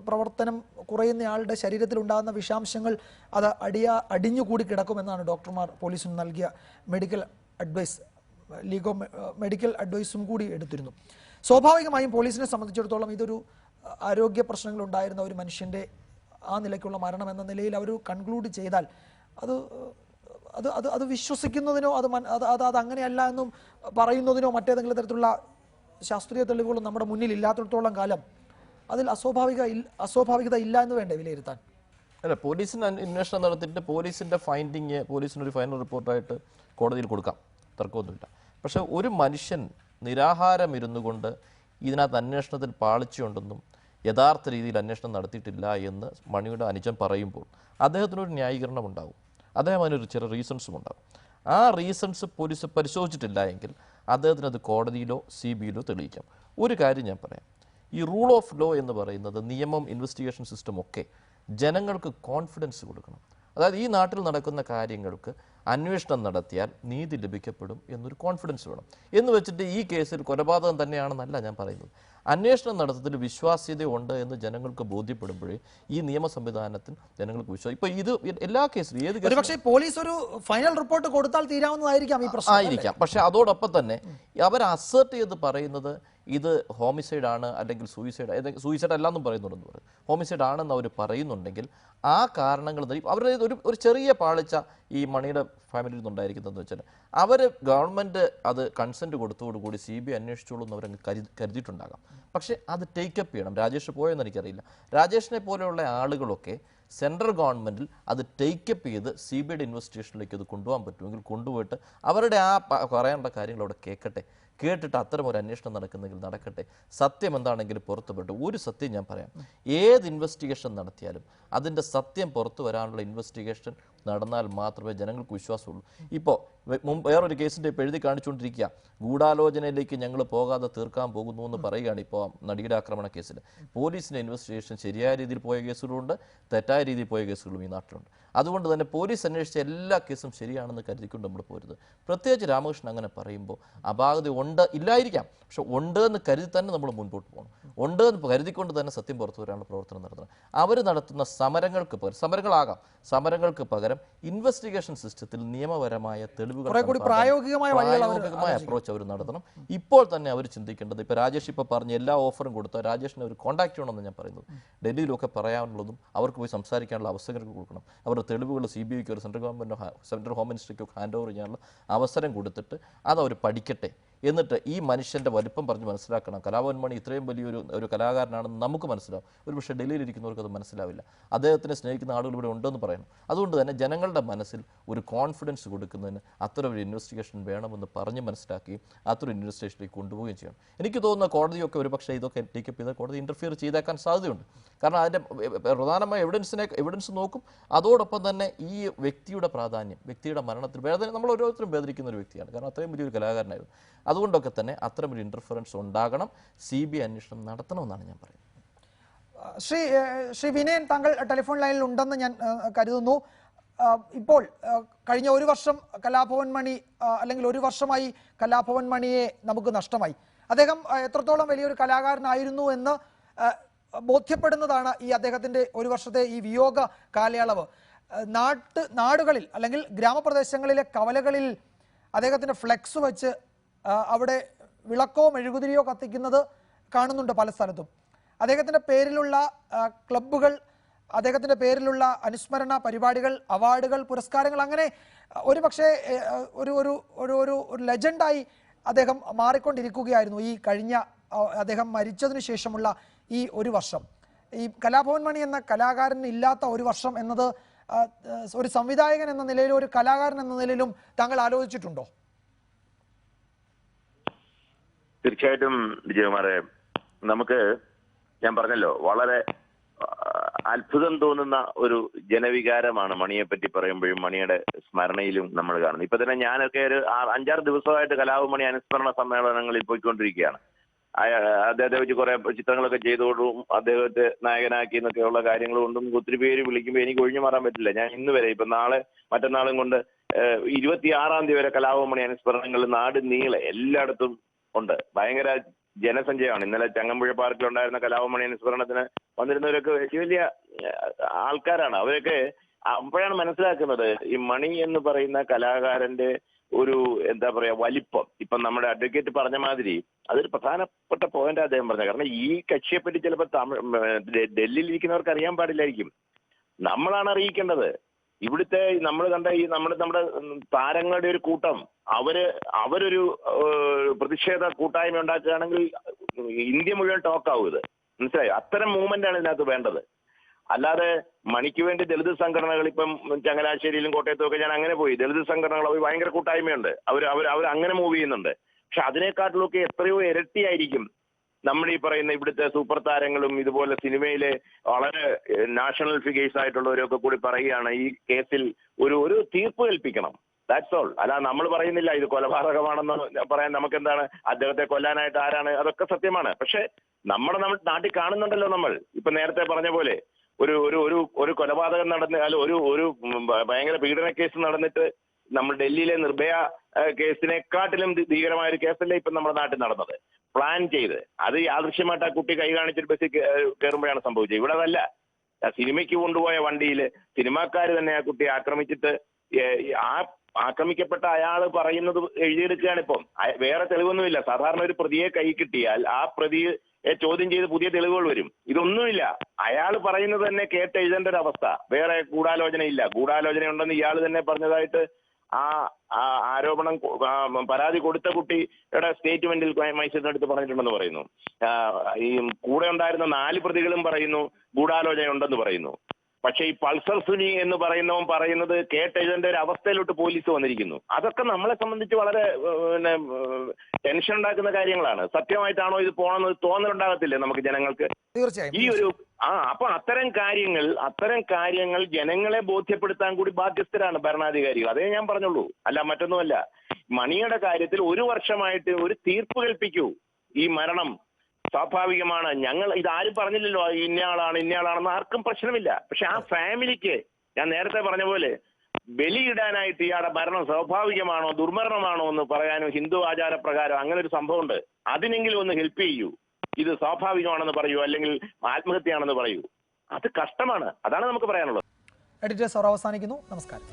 Speaker 1: പ്രവർത്തനം കുറയുന്നയാളുടെ ശരീരത്തിൽ ഉണ്ടാകുന്ന വിഷാംശങ്ങൾ അത് അടിഞ്ഞുകൂടി കിടക്കുമെന്നാണ് ഡോക്ടർമാർ പോലീസിന് നൽകിയ medical advice. League of medical അഡ്വൈസും കൂടി എടുത്തിരുന്നു. സ്വാഭാവികമായും പോലീസിനെ സംബന്ധിച്ചിടത്തോളം ഇതൊരു ആരോഗ്യ പ്രശ്നങ്ങൾ ഉണ്ടായിരുന്ന ഒരു മനുഷ്യൻ്റെ ആ നിലയ്ക്കുള്ള മരണം എന്ന നിലയിൽ അവർ കൺക്ലൂഡ് ചെയ്താൽ അത് അത് അത് അത് വിശ്വസിക്കുന്നതിനോ അത് അങ്ങനെയല്ല എന്നും പറയുന്നതിനോ മറ്റേതെങ്കിലും തരത്തിലുള്ള ശാസ്ത്രീയ തെളിവുകളും നമ്മുടെ മുന്നിൽ ഇല്ലാത്തിടത്തോളം കാലം അതിൽ അസ്വാഭാവികത ഇല്ല എന്ന് വേണ്ടേ വിലയിരുത്താൻ?
Speaker 11: അല്ല, പോലീസിന് അന്വേഷണം നടത്തിയിട്ട് പോലീസിന്റെ ഫൈൻഡിങ് പോലീസിനൊരു ഫൈനൽ റിപ്പോർട്ടായിട്ട് കോടതിയിൽ കൊടുക്കാം, തർക്കമൊന്നുമില്ല. പക്ഷെ ഒരു മനുഷ്യൻ നിരാഹാരം ഇരുന്നു കൊണ്ട് ഇതിനകത്ത് അന്വേഷണത്തിൽ പാളിച്ചുണ്ടെന്നും യഥാർത്ഥ രീതിയിൽ അന്വേഷണം നടത്തിയിട്ടില്ല എന്ന് മണിയുടെ അനുജൻ പറയുമ്പോൾ അദ്ദേഹത്തിനൊരു ന്യായീകരണം ഉണ്ടാവും. അദ്ദേഹം അതിനൊരു ചില റീസൺസും ഉണ്ടാകും. ആ റീസൺസ് പോലീസ് പരിശോധിച്ചിട്ടില്ല എങ്കിൽ അദ്ദേഹത്തിന് അത് കോടതിയിലോ CBIയിലോ തെളിയിക്കാം. ഒരു കാര്യം ഞാൻ പറയാം, ഈ റൂൾ ഓഫ് ലോ എന്ന് പറയുന്നത്, നിയമം, ഇൻവെസ്റ്റിഗേഷൻ സിസ്റ്റം ഒക്കെ ജനങ്ങൾക്ക് കോൺഫിഡൻസ് കൊടുക്കണം. അതായത് ഈ നാട്ടിൽ നടക്കുന്ന കാര്യങ്ങൾക്ക് അന്വേഷണം നടത്തിയാൽ നീതി ലഭിക്കപ്പെടും എന്നൊരു കോൺഫിഡൻസ് വേണം. എന്ന് വെച്ചിട്ട് ഈ കേസിൽ കൊലപാതകം തന്നെയാണെന്നല്ല ഞാൻ പറയുന്നത്. അന്വേഷണം നടത്തത്തിൽ വിശ്വാസ്യതയുണ്ട് എന്ന് ജനങ്ങൾക്ക് ബോധ്യപ്പെടുമ്പോഴേ ഈ നിയമ സംവിധാനത്തിൽ ജനങ്ങൾക്ക് വിശ്വാസം. ഇപ്പൊ ഇത് എല്ലാ കേസിലും ഏത്
Speaker 1: കേസിലും പോലീസ് ഒരു ഫൈനൽ റിപ്പോർട്ട് കൊടുത്താൽ തീരാവുന്നതായിരിക്കാം ഈ പ്രശ്നം
Speaker 11: ആയിരിക്കാം. പക്ഷെ അതോടൊപ്പം തന്നെ അവർ അസേർട്ട് ചെയ്ത് പറയുന്നത് ഇത് ഹോമിസൈഡ് ആണ് അല്ലെങ്കിൽ സൂയിസൈഡ് അല്ലാന്നും പറയുന്നുണ്ടെന്ന് പറയും. ഹോമിസൈഡ് ആണെന്ന് അവർ പറയുന്നുണ്ടെങ്കിൽ ആ കാരണങ്ങൾ അവരുടെ ഒരു ചെറിയ പാളിച്ച ഈ മണിയുടെ ഫാമിലിയിൽ നിന്നുണ്ടായിരിക്കുന്നതെന്ന് വെച്ചാൽ അവർ ഗവൺമെൻറ് അത് കൺസെൻറ്റ് കൊടുത്തോടുകൂടി CBI അന്വേഷിച്ചോളൂ എന്ന് അവരങ്ങ് കരുതിയിട്ടുണ്ടാകാം. പക്ഷേ അത് ടേക്കപ്പ് ചെയ്യണം. രാജേഷ് പോയെന്ന് എനിക്കറിയില്ല. രാജേഷിനെ പോലെയുള്ള ആളുകളൊക്കെ സെൻട്രൽ ഗവൺമെൻറ്റിൽ അത് ടേക്കപ്പ് ചെയ്ത് CBIയുടെ ഇൻവെസ്റ്റിഗേഷനിലേക്ക് അത് കൊണ്ടുപോകാൻ പറ്റുമെങ്കിൽ കൊണ്ടുപോയിട്ട് അവരുടെ ആ പറയാനുള്ള കാര്യങ്ങൾ അവിടെ കേട്ടിട്ട് അത്തരം ഒരു അന്വേഷണം നടക്കുന്നെങ്കിൽ നടക്കട്ടെ. സത്യം എന്താണെങ്കിലും പുറത്തുപെട്ടു. ഒരു സത്യം ഞാൻ പറയാം, ഏത് ഇൻവെസ്റ്റിഗേഷൻ നടത്തിയാലും അതിൻ്റെ സത്യം പുറത്തു വരാനുള്ള ഇൻവെസ്റ്റിഗേഷൻ നടന്നാൽ മാത്രമേ ജനങ്ങൾക്ക് വിശ്വാസമുള്ളൂ. ഇപ്പോൾ വേറൊരു കേസിൻ്റെ ഇപ്പോൾ എഴുതി കാണിച്ചുകൊണ്ടിരിക്കുക, ഗൂഢാലോചനയിലേക്ക് ഞങ്ങൾ പോകാതെ തീർക്കാൻ പോകുന്നു എന്ന് പറയുകയാണ്. ഇപ്പോൾ നടിയുടെ ആക്രമണ കേസിൽ പോലീസിൻ്റെ ഇൻവെസ്റ്റിഗേഷൻ ശരിയായ രീതിയിൽ പോയ കേസുകളുണ്ട്, തെറ്റായ രീതിയിൽ പോയ കേസുകളും ഈ നാട്ടിലുണ്ട്. അതുകൊണ്ട് തന്നെ പോലീസ് അന്വേഷിച്ച എല്ലാ കേസും ശരിയാണെന്ന് കരുതിക്കൊണ്ട് നമ്മൾ പോരുത്. പ്രത്യേകിച്ച് രാമകൃഷ്ണൻ അങ്ങനെ പറയുമ്പോൾ അപാകത ഇല്ലായിരിക്കാം, പക്ഷെ ഉണ്ട് എന്ന് കരുതി തന്നെ നമ്മൾ മുൻപോട്ട് പോകണം. ഉണ്ട് എന്ന് കരുതിക്കൊണ്ട് തന്നെ സത്യം പുറത്തു വരാനുള്ള പ്രവർത്തനം നടത്തണം. അവർ നടത്തുന്ന സമരങ്ങൾക്ക് പകരം ഇൻവെസ്റ്റിഗേഷൻ സിസ്റ്റത്തിൽ നിയമപരമായ തെളിവുകൾ പ്രായോഗികമായ അപ്രോച്ച് അവർ നടത്തണം. ഇപ്പോൾ തന്നെ അവർ ചിന്തിക്കേണ്ടത്, ഇപ്പോൾ രാജേഷ് ഇപ്പോൾ പറഞ്ഞ എല്ലാ ഓഫറും കൊടുത്താൽ രാജേഷിനെ അവർ കോൺടാക്ട് ചെയ്യണമെന്ന് ഞാൻ പറയുന്നത്. ഡൽഹിയിലൊക്കെ പറയാനുള്ളതും അവർക്ക് പോയി സംസാരിക്കാനുള്ള അവസരങ്ങൾ കൊടുക്കണം. അവരുടെ തെളിവുകൾ CBIക്കോ സെൻട്രൽ ഹോം മിനിസ്റ്ററിക്കോ ഹാൻഡ് ഓവർ ചെയ്യാനുള്ള അവസരം കൊടുത്തിട്ട് അതവർ പഠിക്കട്ടെ. എന്നിട്ട് ഈ മനുഷ്യൻ്റെ വലിപ്പം പറഞ്ഞ് മനസ്സിലാക്കണം. കലാഭവൻ മണി ഇത്രയും വലിയൊരു കലാകാരനാണെന്ന് നമുക്ക് മനസ്സിലാവും. ഒരു പക്ഷേ ഡൽഹിയിലിരിക്കുന്നവർക്ക് അത് മനസ്സിലാവില്ല. അദ്ദേഹത്തിനെ സ്നേഹിക്കുന്ന ആളുകൾ ഇവിടെ ഉണ്ടെന്ന് പറയണം. അതുകൊണ്ട് തന്നെ ജനങ്ങളുടെ മനസ്സിൽ ഒരു കോൺഫിഡൻസ് കൊടുക്കുന്നതിന് അത്തരം ഒരു ഇൻവെസ്റ്റിഗേഷൻ വേണമെന്ന് പറഞ്ഞ് മനസ്സിലാക്കുകയും അത്തരം ഇൻവെസ്റ്റിഗേഷനിലേക്ക് കൊണ്ടുപോവുകയും ചെയ്യണം. എനിക്ക് തോന്നുന്ന കോടതിയൊക്കെ ഒരു പക്ഷേ ഇതൊക്കെ ടേക്കപ്പ് ചെയ്താൽ കോടതി ഇൻ്റർഫിയർ ചെയ്തേക്കാൻ സാധ്യതയുണ്ട്. കാരണം അതിൻ്റെ പ്രധാനമായ എവിഡൻസ് നോക്കും. അതോടൊപ്പം തന്നെ ഈ വ്യക്തിയുടെ പ്രാധാന്യം, വ്യക്തിയുടെ മരണത്തിൽ വേദന നമ്മൾ ഓരോരുത്തരും വേദനിക്കുന്ന ഒരു വ്യക്തിയാണ്. കാരണം അത്രയും വലിയൊരു കലാകാരനായിരുന്നു. അതുകൊണ്ടൊക്കെ തന്നെ അത്തരം ഒരു ഇൻ്റർഫറൻസ് ഉണ്ടാകണം. CBI അന്വേഷണം നടത്തണമെന്നാണ് ഞാൻ പറയുന്നത്.
Speaker 1: ശ്രീ വിനയൻ, താങ്കൾ ടെലിഫോൺ ലൈനിൽ ഉണ്ടെന്ന് ഞാൻ കരുതുന്നു. ഇപ്പോൾ കഴിഞ്ഞ ഒരു വർഷം കലാഭവൻ മണി അല്ലെങ്കിൽ ഒരു വർഷമായി കലാഭവൻ മണിയെ നമുക്ക് നഷ്ടമായി. അദ്ദേഹം എത്രത്തോളം വലിയൊരു കലാകാരനായിരുന്നു എന്ന് ബോധ്യപ്പെടുന്നതാണ് ഈ അദ്ദേഹത്തിൻ്റെ ഒരു വർഷത്തെ ഈ വിയോഗ കാലയളവ്. നാടുകളിൽ അല്ലെങ്കിൽ ഗ്രാമപ്രദേശങ്ങളിലെ കവലകളിൽ അദ്ദേഹത്തിൻ്റെ ഫ്ലെക്സ് വെച്ച് അവിടെ വിളക്കോ മെഴുകുതിരിയോ കത്തിക്കുന്നത് കാണുന്നുണ്ട് പല സ്ഥലത്തും. അദ്ദേഹത്തിൻ്റെ പേരിലുള്ള ക്ലബ്ബുകൾ, അദ്ദേഹത്തിൻ്റെ പേരിലുള്ള അനുസ്മരണ പരിപാടികൾ, അവാർഡുകൾ, പുരസ്കാരങ്ങൾ, അങ്ങനെ ഒരു പക്ഷേ ഒരു ലെജൻഡായി അദ്ദേഹം മാറിക്കൊണ്ടിരിക്കുകയായിരുന്നു ഈ കഴിഞ്ഞ അദ്ദേഹം മരിച്ചതിന് ശേഷമുള്ള ഈ ഒരു വർഷം. ഈ കലാഭവൻ മണി എന്ന കലാകാരൻ ഇല്ലാത്ത ഒരു വർഷം എന്നത് ഒരു സംവിധായകൻ എന്ന നിലയിലും ഒരു കലാകാരൻ എന്ന നിലയിലും താങ്കൾ ആലോചിച്ചിട്ടുണ്ടോ?
Speaker 9: തീർച്ചയായിട്ടും വിജയകുമാറെ, നമുക്ക് ഞാൻ പറഞ്ഞല്ലോ, വളരെ അത്ഭുതം തോന്നുന്ന ഒരു ജനവികാരമാണ് മണിയെ പറ്റി പറയുമ്പോഴും മണിയുടെ സ്മരണയിലും നമ്മൾ കാണുന്നത്. ഇപ്പൊ തന്നെ ഞാനൊക്കെ ഒരു 5-6 ദിവസമായിട്ട് കലാഭവൻ മണി അനുസ്മരണ സമ്മേളനങ്ങളിൽ പോയിക്കൊണ്ടിരിക്കുകയാണ്. അദ്ദേഹത്തെ വെച്ച് കുറെ ചിത്രങ്ങളൊക്കെ ചെയ്തോടും അദ്ദേഹത്തെ നായകനാക്കി എന്നൊക്കെയുള്ള കാര്യങ്ങൾ കൊണ്ടും ഒത്തിരി പേര് വിളിക്കുമ്പോൾ എനിക്ക് ഒഴിഞ്ഞു മാറാൻ പറ്റില്ല. ഞാൻ ഇന്ന് വരെ ഇപ്പൊ നാളെ മറ്റന്നാളും കൊണ്ട് 26-ാം തീയതി വരെ കലാഭവൻ മണി അനുസ്മരണങ്ങൾ നാട് നീളെ എല്ലായിടത്തും ഉണ്ട്. ഭയങ്കര ജനസഞ്ചയമാണ്. ഇന്നലെ ചങ്ങമ്പുഴ പാർക്കിലുണ്ടായിരുന്ന കലാഭവൻ മണി അനുസ്മരണത്തിന് വന്നിരുന്നവരൊക്കെ വലിയ വലിയ ആൾക്കാരാണ്. അവരൊക്കെ അപ്പോഴാണ് മനസ്സിലാക്കുന്നത് ഈ മണി എന്ന് പറയുന്ന കലാകാരന്റെ ഒരു എന്താ പറയാ വലിപ്പം. ഇപ്പം നമ്മുടെ അഡ്വക്കേറ്റ് പറഞ്ഞ മാതിരി അതൊരു പ്രധാനപ്പെട്ട പോയിന്റ് അദ്ദേഹം പറഞ്ഞത്. കാരണം ഈ കക്ഷിയെപ്പറ്റി ചിലപ്പോൾ ഡൽഹിയിൽ ഇരിക്കുന്നവർക്ക് അറിയാൻ പാടില്ലായിരിക്കും. നമ്മളാണ് അറിയിക്കേണ്ടത്. ഇവിടുത്തെ നമ്മൾ കണ്ട ഈ നമ്മുടെ താരങ്ങളുടെ ഒരു കൂട്ടം അവരൊരു പ്രതിഷേധ കൂട്ടായ്മ ഉണ്ടാക്കുകയാണെങ്കിൽ ഇന്ത്യ മുഴുവൻ ടോക്കാവും. ഇത് മനസ്സിലായോ? അത്തരം മൂവ്മെന്റ് ആണ് ഇതിനകത്ത് വേണ്ടത്. അല്ലാതെ മണിക്ക് വേണ്ടി ദളിത് സംഘടനകൾ ഇപ്പം ചങ്ങനാശ്ശേരിയിലും കോട്ടയത്തും ഒക്കെ ഞാൻ അങ്ങനെ പോയി. ദളിത് സംഘടനകൾ അവർ ഭയങ്കര കൂട്ടായ്മയുണ്ട്. അവർ അങ്ങനെ മൂവ് ചെയ്യുന്നുണ്ട്. പക്ഷെ അതിനെക്കാട്ടിലൊക്കെ എത്രയോ ഇരട്ടിയായിരിക്കും നമ്മൾ ഈ പറയുന്ന ഇവിടുത്തെ സൂപ്പർ താരങ്ങളും ഇതുപോലെ സിനിമയിലെ വളരെ നാഷണൽ ഫിഗേഴ്സ് ആയിട്ടുള്ളവരൊക്കെ കൂടി പറയുകയാണ് ഈ കേസിൽ ഒരു തീർപ്പ് കൽപ്പിക്കണം. That's all. അല്ല നമ്മൾ പറയുന്നില്ല ഇത് കൊലപാതകമാണെന്ന് പറയാൻ നമുക്കെന്താണ്. അദ്ദേഹത്തെ കൊല്ലാനായിട്ട് ആരാണ്? അതൊക്കെ സത്യമാണ്. പക്ഷെ നമ്മുടെ നാട്ടിൽ കാണുന്നുണ്ടല്ലോ നമ്മൾ. ഇപ്പൊ നേരത്തെ പറഞ്ഞ പോലെ ഒരു കൊലപാതകം നടന്ന് അല്ല ഒരു ഭയങ്കര പീഡന കേസ് നടന്നിട്ട് നമ്മൾ ഡൽഹിയിലെ നിർഭയ കേസിനെക്കാട്ടിലും ഭീകരമായ ഒരു കേസല്ലേ ഇപ്പം നമ്മുടെ നാട്ടിൽ നടന്നത്. പ്ലാൻ ചെയ്ത് അത് യാദൃശ്യമായിട്ട് ആ കുട്ടി കൈ കാണിച്ചിട്ട് ബസ്സിൽ കയറുമ്പോഴാണ് സംഭവിച്ചത്. ഇവിടെ അതല്ല. സിനിമയ്ക്ക് കൊണ്ടുപോയ വണ്ടിയിൽ സിനിമാക്കാർ തന്നെ ആ കുട്ടിയെ ആക്രമിച്ചിട്ട് ആക്രമിക്കപ്പെട്ട അയാൾ പറയുന്നത് എഴുതിയെടുക്കുകയാണ്. ഇപ്പം വേറെ തെളിവൊന്നുമില്ല. സാധാരണ ഒരു പ്രതിയെ കൈ കിട്ടിയാൽ ആ പ്രതിയെ ചോദ്യം ചെയ്ത് പുതിയ തെളിവുകൾ വരും. ഇതൊന്നുമില്ല. അയാൾ പറയുന്നത് തന്നെ കേട്ട് എഴുതേണ്ട ഒരു അവസ്ഥ. വേറെ ഗൂഢാലോചനയില്ല. ഗൂഢാലോചന ഉണ്ടെന്ന് ഇയാൾ തന്നെ പറഞ്ഞതായിട്ട് ആ ആരോപണം പരാതി കൊടുത്ത കുട്ടിയുടെ സ്റ്റേറ്റ്മെന്റിൽ മജിസ്ട്രേറ്റിനടുത്ത് പറഞ്ഞിട്ടുണ്ടെന്ന് പറയുന്നു. ഈ കൂടെ ഉണ്ടായിരുന്ന 4 പ്രതികളും പറയുന്നു ഗൂഢാലോചന ഉണ്ടെന്ന് പറയുന്നു. പക്ഷേ ഈ പൾസർ സുനി എന്ന് പറയുന്നവൻ പറയുന്നത് കേട്ടെഴുതേണ്ട ഒരു അവസ്ഥയിലോട്ട് പോലീസ് വന്നിരിക്കുന്നു. അതൊക്കെ നമ്മളെ സംബന്ധിച്ച് വളരെ ടെൻഷൻ ഉണ്ടാക്കുന്ന കാര്യങ്ങളാണ്. സത്യമായിട്ടാണോ ഇത് പോകണമെന്ന് തോന്നലുണ്ടാകത്തില്ലേ നമുക്ക് ജനങ്ങൾക്ക്?
Speaker 1: തീർച്ചയായും.
Speaker 9: ഈ ഒരു അപ്പൊ അത്തരം കാര്യങ്ങൾ ജനങ്ങളെ ബോധ്യപ്പെടുത്താൻ കൂടി ബാധ്യസ്ഥരാണ് ഭരണാധികാരികൾ. അതേ ഞാൻ പറഞ്ഞുള്ളൂ. അല്ല മറ്റൊന്നുമല്ല. മണിയുടെ കാര്യത്തിൽ 1 വർഷമായിട്ട് ഒരു തീർപ്പ് കൽപ്പിക്കൂ. ഈ മരണം സ്വാഭാവികമാണ്. ഞങ്ങൾ ഇതാരും പറഞ്ഞില്ലല്ലോ ഇന്നയാളാണെന്ന് ആർക്കും പ്രശ്നമില്ല. പക്ഷെ ആ ഫാമിലിക്ക് ഞാൻ നേരത്തെ പറഞ്ഞ പോലെ ബലിയിടാനായിട്ട് ഇയാളുടെ മരണം സ്വാഭാവികമാണോ ദുർമരണമാണോ എന്ന് പറയാനും ഹിന്ദു ആചാരപ്രകാരം അങ്ങനെ ഒരു സംഭവമുണ്ട്. അതിനെങ്കിലും ഒന്ന് ഹെൽപ്പ് ചെയ്യൂ. ഇത് സ്വാഭാവികമാണെന്ന് പറയൂ, അല്ലെങ്കിൽ ആത്മഹത്യയാണെന്ന് പറയൂ. അത് കഷ്ടമാണ്. അതാണ് നമുക്ക് പറയാനുള്ളത്.
Speaker 1: എഡിറ്റേഴ്സ് അവർ അവസാനിക്കുന്നു. നമസ്കാരം.